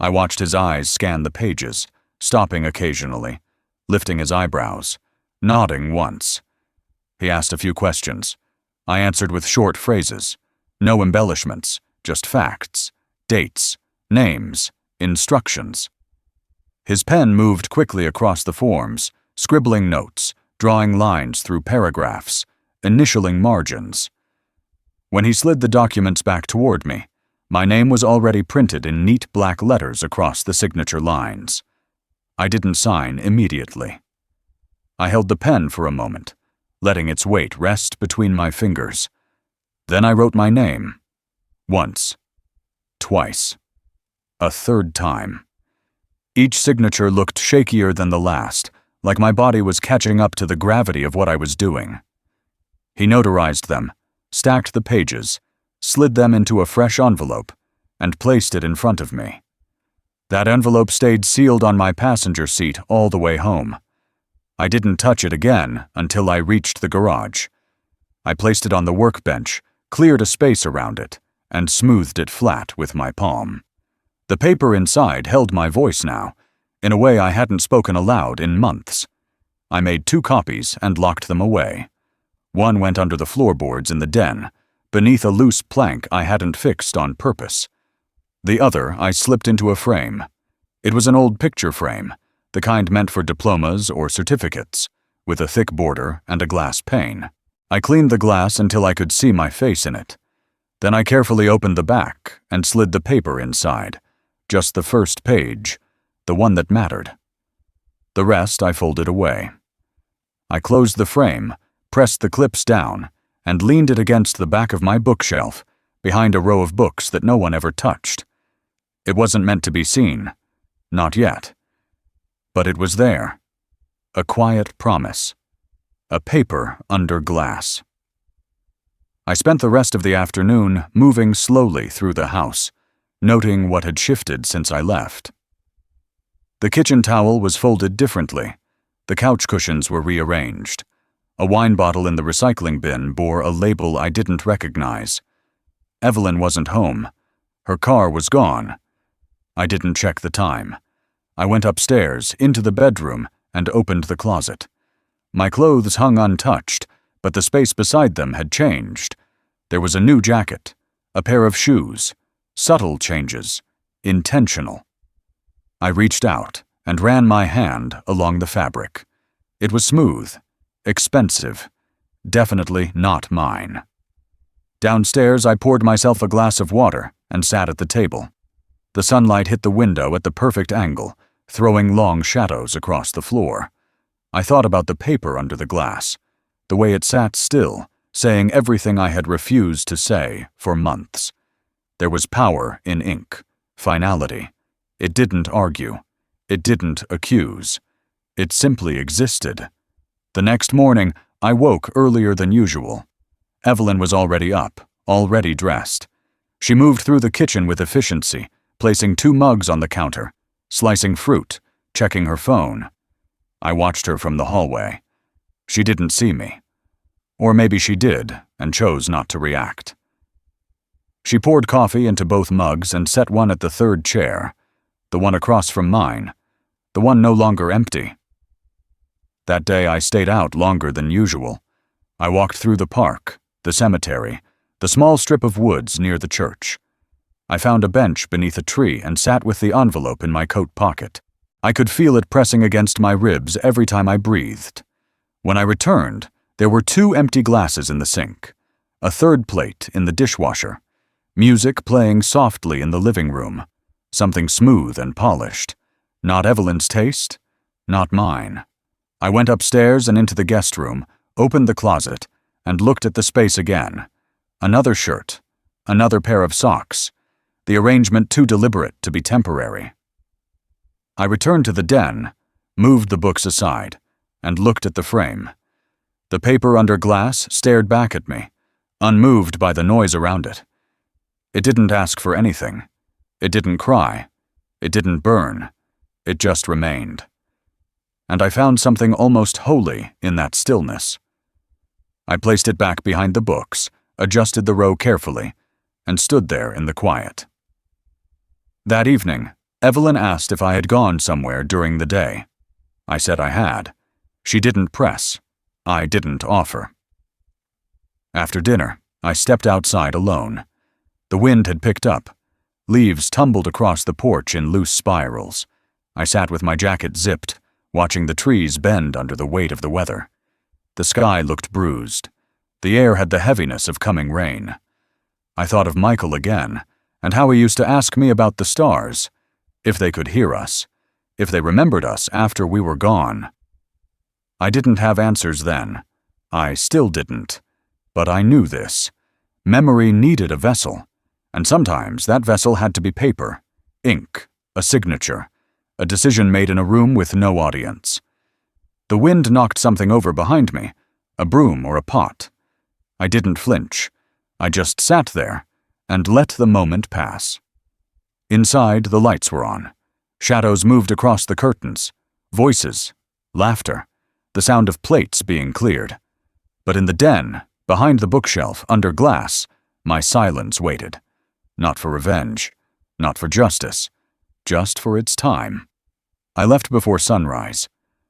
I watched his eyes scan the pages, stopping occasionally, lifting his eyebrows, nodding once. He asked a few questions. I answered with short phrases, no embellishments, just facts, dates, names, instructions. His pen moved quickly across the forms, scribbling notes, drawing lines through paragraphs, initialing margins. When he slid the documents back toward me, my name was already printed in neat black letters across the signature lines. I didn't sign immediately. I held the pen for a moment, letting its weight rest between my fingers. Then I wrote my name. Once. Twice. A third time. Each signature looked shakier than the last, like my body was catching up to the gravity of what I was doing. He notarized them, stacked the pages, slid them into a fresh envelope, and placed it in front of me. That envelope stayed sealed on my passenger seat all the way home. I didn't touch it again until I reached the garage. I placed it on the workbench, cleared a space around it, and smoothed it flat with my palm. The paper inside held my voice now, in a way I hadn't spoken aloud in months. I made 2 copies and locked them away. One went under the floorboards in the den, beneath a loose plank I hadn't fixed on purpose. The other I slipped into a frame. It was an old picture frame, the kind meant for diplomas or certificates, with a thick border and a glass pane. I cleaned the glass until I could see my face in it. Then I carefully opened the back and slid the paper inside. Just the first page, the one that mattered. The rest I folded away. I closed the frame, pressed the clips down, and leaned it against the back of my bookshelf, behind a row of books that no one ever touched. It wasn't meant to be seen. Not yet. But it was there. A quiet promise. A paper under glass. I spent the rest of the afternoon moving slowly through the house, noting what had shifted since I left. The kitchen towel was folded differently. The couch cushions were rearranged. A wine bottle in the recycling bin bore a label I didn't recognize. Evelyn wasn't home. Her car was gone. I didn't check the time. I went upstairs, into the bedroom, and opened the closet. My clothes hung untouched, but the space beside them had changed. There was a new jacket, a pair of shoes, subtle changes, intentional. I reached out and ran my hand along the fabric. It was smooth, expensive, definitely not mine. Downstairs, I poured myself a glass of water and sat at the table. The sunlight hit the window at the perfect angle, throwing long shadows across the floor. I thought about the paper under the glass, the way it sat still, saying everything I had refused to say for months. There was power in ink, finality. It didn't argue. It didn't accuse. It simply existed. The next morning, I woke earlier than usual. Evelyn was already up, already dressed. She moved through the kitchen with efficiency, placing 2 mugs on the counter, slicing fruit, checking her phone. I watched her from the hallway. She didn't see me. Or maybe she did, and chose not to react. She poured coffee into both mugs and set one at the 3rd chair, the one across from mine, the one no longer empty. That day I stayed out longer than usual. I walked through the park, the cemetery, the small strip of woods near the church. I found a bench beneath a tree and sat with the envelope in my coat pocket. I could feel it pressing against my ribs every time I breathed. When I returned, there were 2 empty glasses in the sink, a 3rd plate in the dishwasher, music playing softly in the living room, something smooth and polished. Not Evelyn's taste, not mine. I went upstairs and into the guest room, opened the closet, and looked at the space again. Another shirt, another pair of socks, the arrangement too deliberate to be temporary. I returned to the den, moved the books aside, and looked at the frame. The paper under glass stared back at me, unmoved by the noise around it. It didn't ask for anything. It didn't cry. It didn't burn. It just remained. And I found something almost holy in that stillness. I placed it back behind the books, adjusted the row carefully, and stood there in the quiet. That evening, Evelyn asked if I had gone somewhere during the day. I said I had. She didn't press. I didn't offer. After dinner, I stepped outside alone. The wind had picked up. Leaves tumbled across the porch in loose spirals. I sat with my jacket zipped, watching the trees bend under the weight of the weather. The sky looked bruised. The air had the heaviness of coming rain. I thought of Michael again, and how he used to ask me about the stars, if they could hear us, if they remembered us after we were gone. I didn't have answers then. I still didn't. But I knew this. Memory needed a vessel, and sometimes that vessel had to be paper, ink, a signature, a decision made in a room with no audience. The wind knocked something over behind me, a broom or a pot. I didn't flinch. I just sat there and let the moment pass. Inside, the lights were on. Shadows moved across the curtains. Voices, laughter, the sound of plates being cleared. But in the den, behind the bookshelf, under glass, my silence waited. Not for revenge, not for justice, just for its time. I left before sunrise.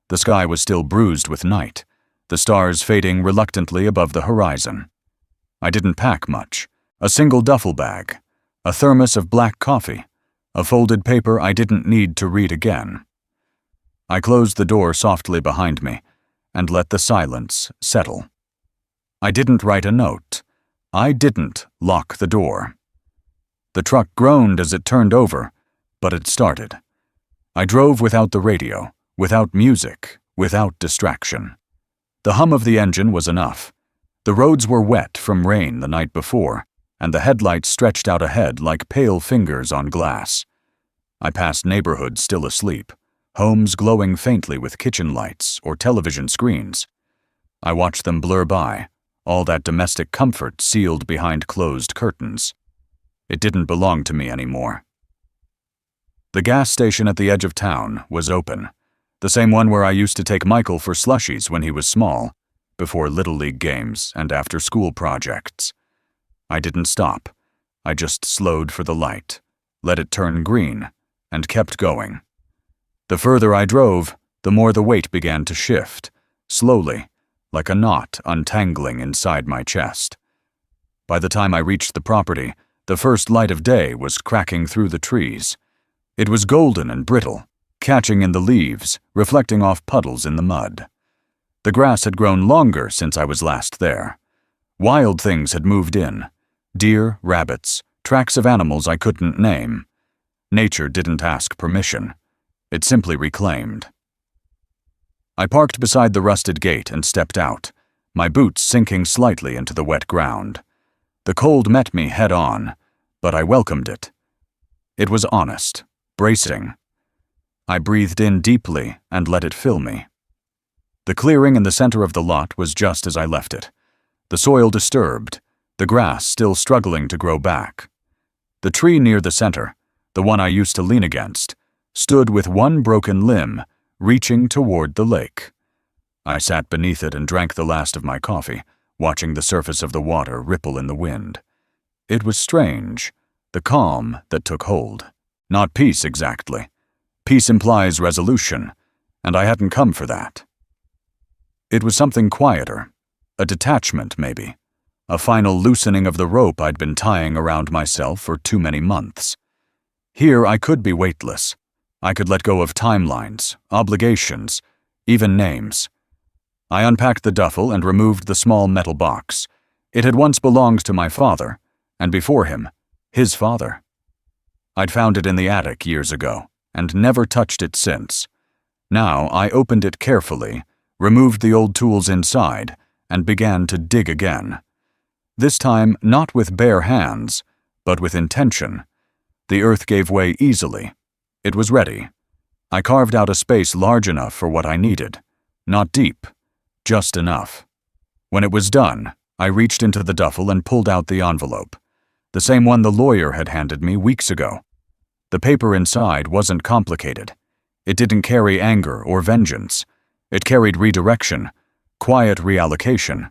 The sky was still bruised with night, the stars fading reluctantly above the horizon. I didn't pack much. A single duffel bag, a thermos of black coffee, a folded paper I didn't need to read again. I closed the door softly behind me and let the silence settle. I didn't write a note. I didn't lock the door. The truck groaned as it turned over, but it started. I drove without the radio, without music, without distraction. The hum of the engine was enough. The roads were wet from rain the night before, and the headlights stretched out ahead like pale fingers on glass. I passed neighborhoods still asleep, homes glowing faintly with kitchen lights or television screens. I watched them blur by, all that domestic comfort sealed behind closed curtains. It didn't belong to me anymore. The gas station at the edge of town was open, the same one where I used to take Michael for slushies when he was small, before Little League games and after-school projects. I didn't stop. I just slowed for the light, let it turn green, and kept going. The further I drove, the more the weight began to shift, slowly, like a knot untangling inside my chest. By the time I reached the property, the first light of day was cracking through the trees. It was golden and brittle, catching in the leaves, reflecting off puddles in the mud. The grass had grown longer since I was last there. Wild things had moved in. Deer, rabbits, tracks of animals I couldn't name. Nature didn't ask permission. It simply reclaimed. I parked beside the rusted gate and stepped out, my boots sinking slightly into the wet ground. The cold met me head on, but I welcomed it. It was honest, bracing. I breathed in deeply and let it fill me. The clearing in the center of the lot was just as I left it. The soil disturbed, the grass still struggling to grow back. The tree near the center, the one I used to lean against, stood with one broken limb, reaching toward the lake. I sat beneath it and drank the last of my coffee, watching the surface of the water ripple in the wind. It was strange, the calm that took hold. Not peace exactly. Peace implies resolution, and I hadn't come for that. It was something quieter, a detachment maybe, a final loosening of the rope I'd been tying around myself for too many months. Here I could be weightless. I could let go of timelines, obligations, even names. I unpacked the duffel and removed the small metal box. It had once belonged to my father, and before him, his father. I'd found it in the attic years ago, and never touched it since. Now I opened it carefully, removed the old tools inside, and began to dig again. This time not with bare hands, but with intention. The earth gave way easily. It was ready. I carved out a space large enough for what I needed. Not deep, just enough. When it was done, I reached into the duffel and pulled out the envelope. The same one the lawyer had handed me weeks ago. The paper inside wasn't complicated. It didn't carry anger or vengeance. It carried redirection, quiet reallocation.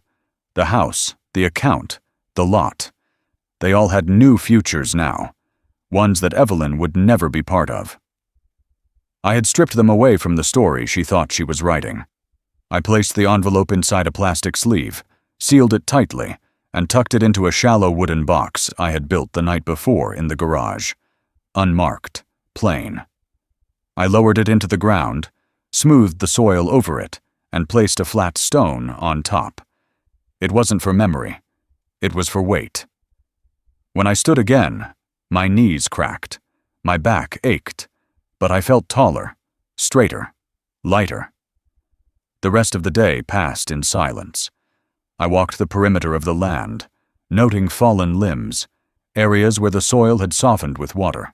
The house, the account, the lot. They all had new futures now, ones that Evelyn would never be part of. I had stripped them away from the story she thought she was writing. I placed the envelope inside a plastic sleeve, sealed it tightly, and tucked it into a shallow wooden box I had built the night before in the garage. Unmarked, plain. I lowered it into the ground, smoothed the soil over it, and placed a flat stone on top. It wasn't for memory. It was for weight. When I stood again, my knees cracked. My back ached. But I felt taller, straighter, lighter. The rest of the day passed in silence. I walked the perimeter of the land, noting fallen limbs, areas where the soil had softened with water.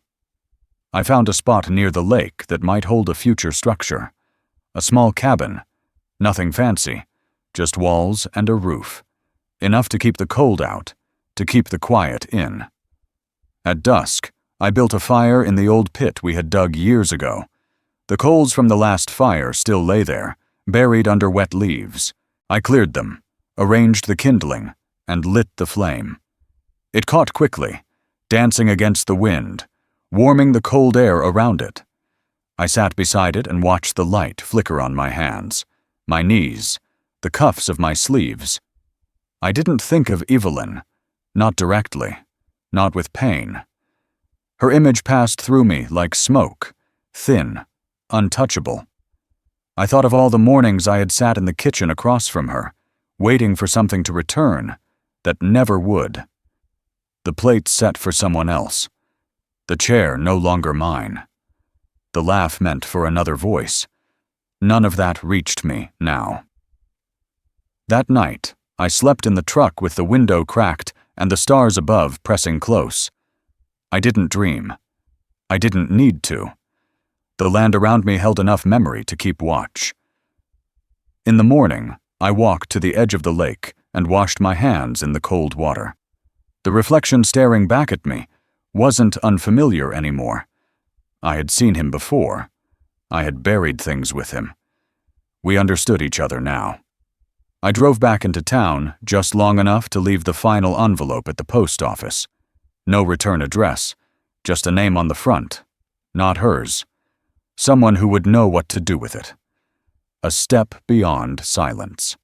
I found a spot near the lake that might hold a future structure. A small cabin, nothing fancy, just walls and a roof, enough to keep the cold out, to keep the quiet in. At dusk, I built a fire in the old pit we had dug years ago. The coals from the last fire still lay there, buried under wet leaves. I cleared them, arranged the kindling, and lit the flame. It caught quickly, dancing against the wind, warming the cold air around it. I sat beside it and watched the light flicker on my hands, my knees, the cuffs of my sleeves. I didn't think of Evelyn, not directly, not with pain. Her image passed through me like smoke, thin, untouchable. I thought of all the mornings I had sat in the kitchen across from her, waiting for something to return that never would. The plate set for someone else. The chair no longer mine. The laugh meant for another voice. None of that reached me now. That night, I slept in the truck with the window cracked and the stars above pressing close. I didn't dream. I didn't need to. The land around me held enough memory to keep watch. In the morning, I walked to the edge of the lake and washed my hands in the cold water. The reflection staring back at me wasn't unfamiliar anymore. I had seen him before. I had buried things with him. We understood each other now. I drove back into town just long enough to leave the final envelope at the post office. No return address, just a name on the front, not hers. Someone who would know what to do with it. A step beyond silence.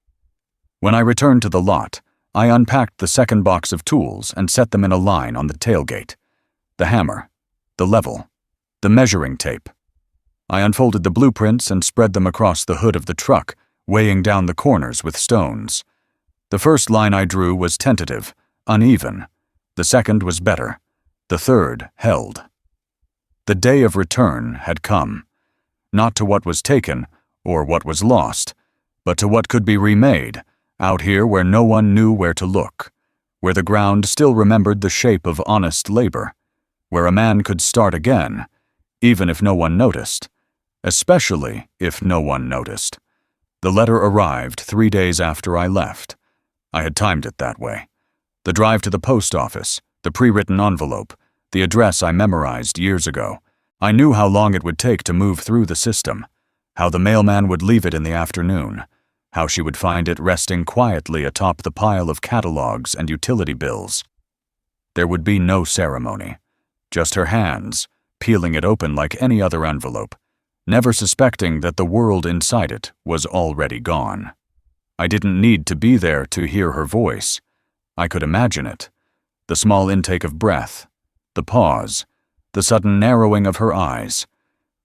When I returned to the lot, I unpacked the second box of tools and set them in a line on the tailgate. The hammer, the level, the measuring tape. I unfolded the blueprints and spread them across the hood of the truck, weighing down the corners with stones. The first line I drew was tentative, uneven. The second was better. The third held. The day of return had come. Not to what was taken or what was lost, but to what could be remade, out here where no one knew where to look, where the ground still remembered the shape of honest labor, where a man could start again, even if no one noticed, especially if no one noticed. The letter arrived 3 days after I left. I had timed it that way. The drive to the post office, the pre-written envelope, the address I memorized years ago. I knew how long it would take to move through the system, how the mailman would leave it in the afternoon, how she would find it resting quietly atop the pile of catalogs and utility bills. There would be no ceremony, just her hands, peeling it open like any other envelope, never suspecting that the world inside it was already gone. I didn't need to be there to hear her voice. I could imagine it. The small intake of breath, the pause, the sudden narrowing of her eyes.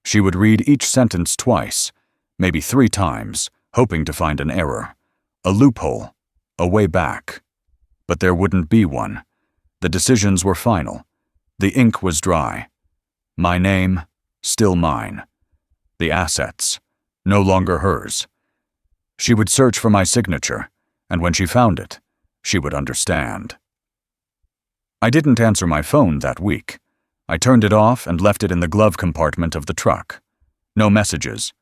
She would read each sentence twice, maybe 3 times, hoping to find an error, a loophole, a way back. But there wouldn't be one. The decisions were final. The ink was dry. My name, still mine. The assets, no longer hers. She would search for my signature, and when she found it, she would understand. I didn't answer my phone that week. I turned it off and left it in the glove compartment of the truck. No messages,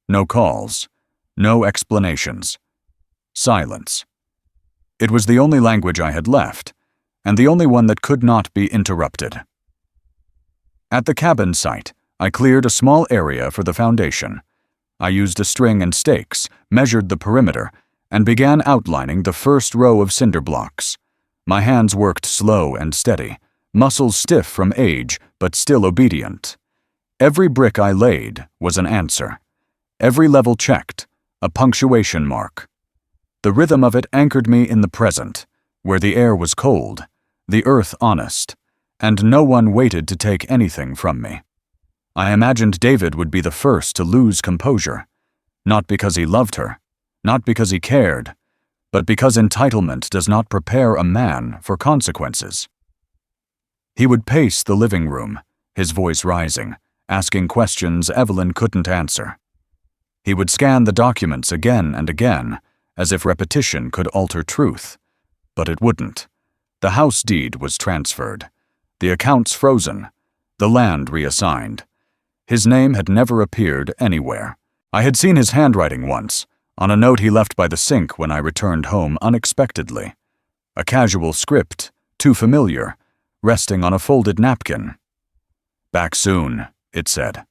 no calls, no explanations. Silence. It was the only language I had left, and the only one that could not be interrupted. At the cabin site, I cleared a small area for the foundation. I used a string and stakes, measured the perimeter, and began outlining the first row of cinder blocks. My hands worked slow and steady, muscles stiff from age but still obedient. Every brick I laid was an answer. Every level checked, a punctuation mark. The rhythm of it anchored me in the present, where the air was cold, the earth honest, and no one waited to take anything from me. I imagined David would be the first to lose composure, not because he loved her, not because he cared, but because entitlement does not prepare a man for consequences. He would pace the living room, his voice rising, asking questions Evelyn couldn't answer. He would scan the documents again and again, as if repetition could alter truth. But it wouldn't. The house deed was transferred, the accounts frozen, the land reassigned. His name had never appeared anywhere. I had seen his handwriting once, on a note he left by the sink when I returned home unexpectedly. A casual script, too familiar, resting on a folded napkin. "Back soon," it said.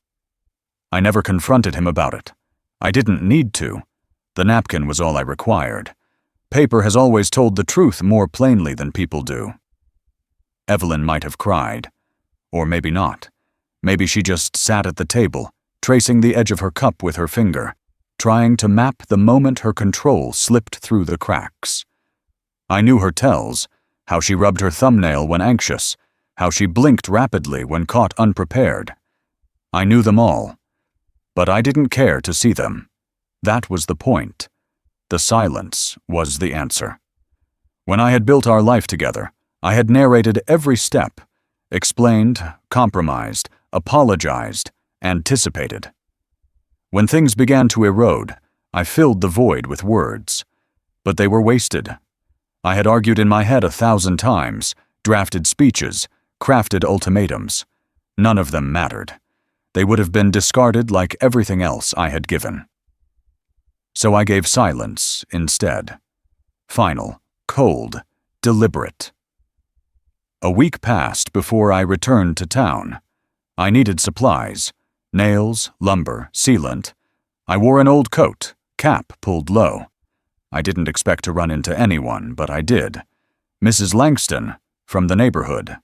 I never confronted him about it. I didn't need to. The napkin was all I required. Paper has always told the truth more plainly than people do. Evelyn might have cried. Or maybe not. Maybe she just sat at the table, tracing the edge of her cup with her finger, trying to map the moment her control slipped through the cracks. I knew her tells, how she rubbed her thumbnail when anxious, how she blinked rapidly when caught unprepared. I knew them all, but I didn't care to see them. That was the point. The silence was the answer. When I had built our life together, I had narrated every step, explained, compromised, apologized, anticipated. When things began to erode, I filled the void with words. But they were wasted. I had argued in my head 1,000 times, drafted speeches, crafted ultimatums. None of them mattered. They would have been discarded like everything else I had given. So I gave silence instead. Final, cold, deliberate. A week passed before I returned to town. I needed supplies. Nails, lumber, sealant. I wore an old coat, cap pulled low. I didn't expect to run into anyone, but I did. Mrs. Langston, from the neighborhood.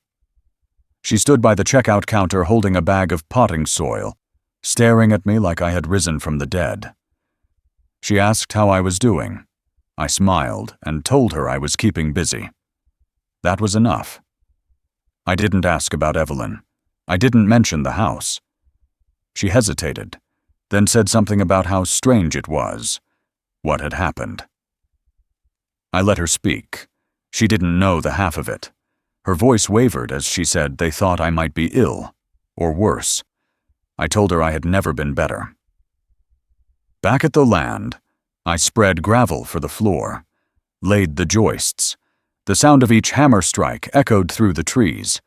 She stood by the checkout counter holding a bag of potting soil, staring at me like I had risen from the dead. She asked how I was doing. I smiled and told her I was keeping busy. That was enough. I didn't ask about Evelyn. I didn't mention the house. She hesitated, then said something about how strange it was, what had happened. I let her speak. She didn't know the half of it. Her voice wavered as she said they thought I might be ill, or worse. I told her I had never been better. Back at the land, I spread gravel for the floor, laid the joists. The sound of each hammer strike echoed through the trees.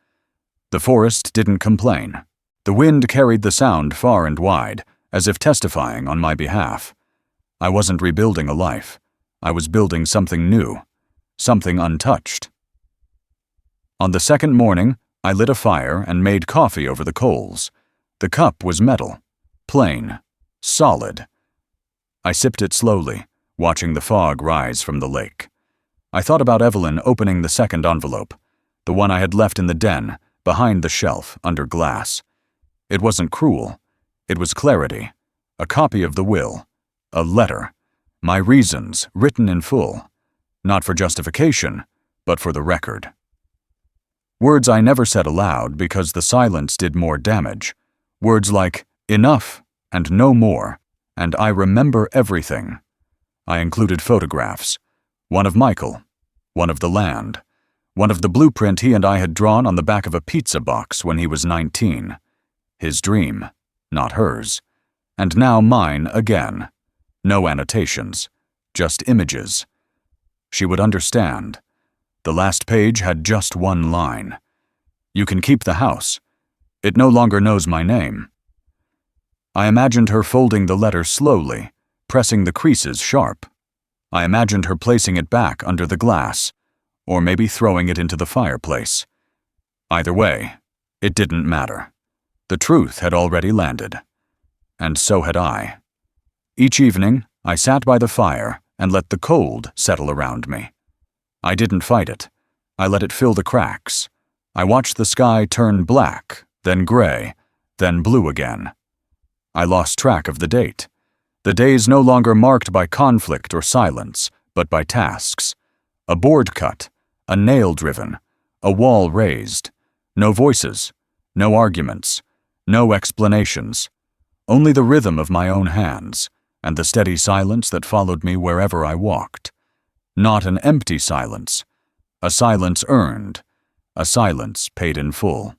The forest didn't complain. The wind carried the sound far and wide, as if testifying on my behalf. I wasn't rebuilding a life. I was building something new, something untouched. On the second morning, I lit a fire and made coffee over the coals. The cup was metal, plain, solid. I sipped it slowly, watching the fog rise from the lake. I thought about Evelyn opening the second envelope, the one I had left in the den, behind the shelf, under glass. It wasn't cruel. It was clarity, a copy of the will, a letter, my reasons written in full, not for justification, but for the record. Words I never said aloud because the silence did more damage. Words like, enough, and no more, and I remember everything. I included photographs, one of Michael, one of the land, one of the blueprint he and I had drawn on the back of a pizza box when he was 19. His dream, not hers, and now mine again. No annotations, just images. She would understand. The last page had just one line. You can keep the house. It no longer knows my name. I imagined her folding the letter slowly, pressing the creases sharp. I imagined her placing it back under the glass, or maybe throwing it into the fireplace. Either way, it didn't matter. The truth had already landed. And so had I. Each evening, I sat by the fire and let the cold settle around me. I didn't fight it. I let it fill the cracks. I watched the sky turn black, then gray, then blue again. I lost track of the date. The days no longer marked by conflict or silence, but by tasks. A board cut, a nail driven, a wall raised. No voices, no arguments, no explanations. Only the rhythm of my own hands, and the steady silence that followed me wherever I walked. Not an empty silence. A silence earned. A silence paid in full.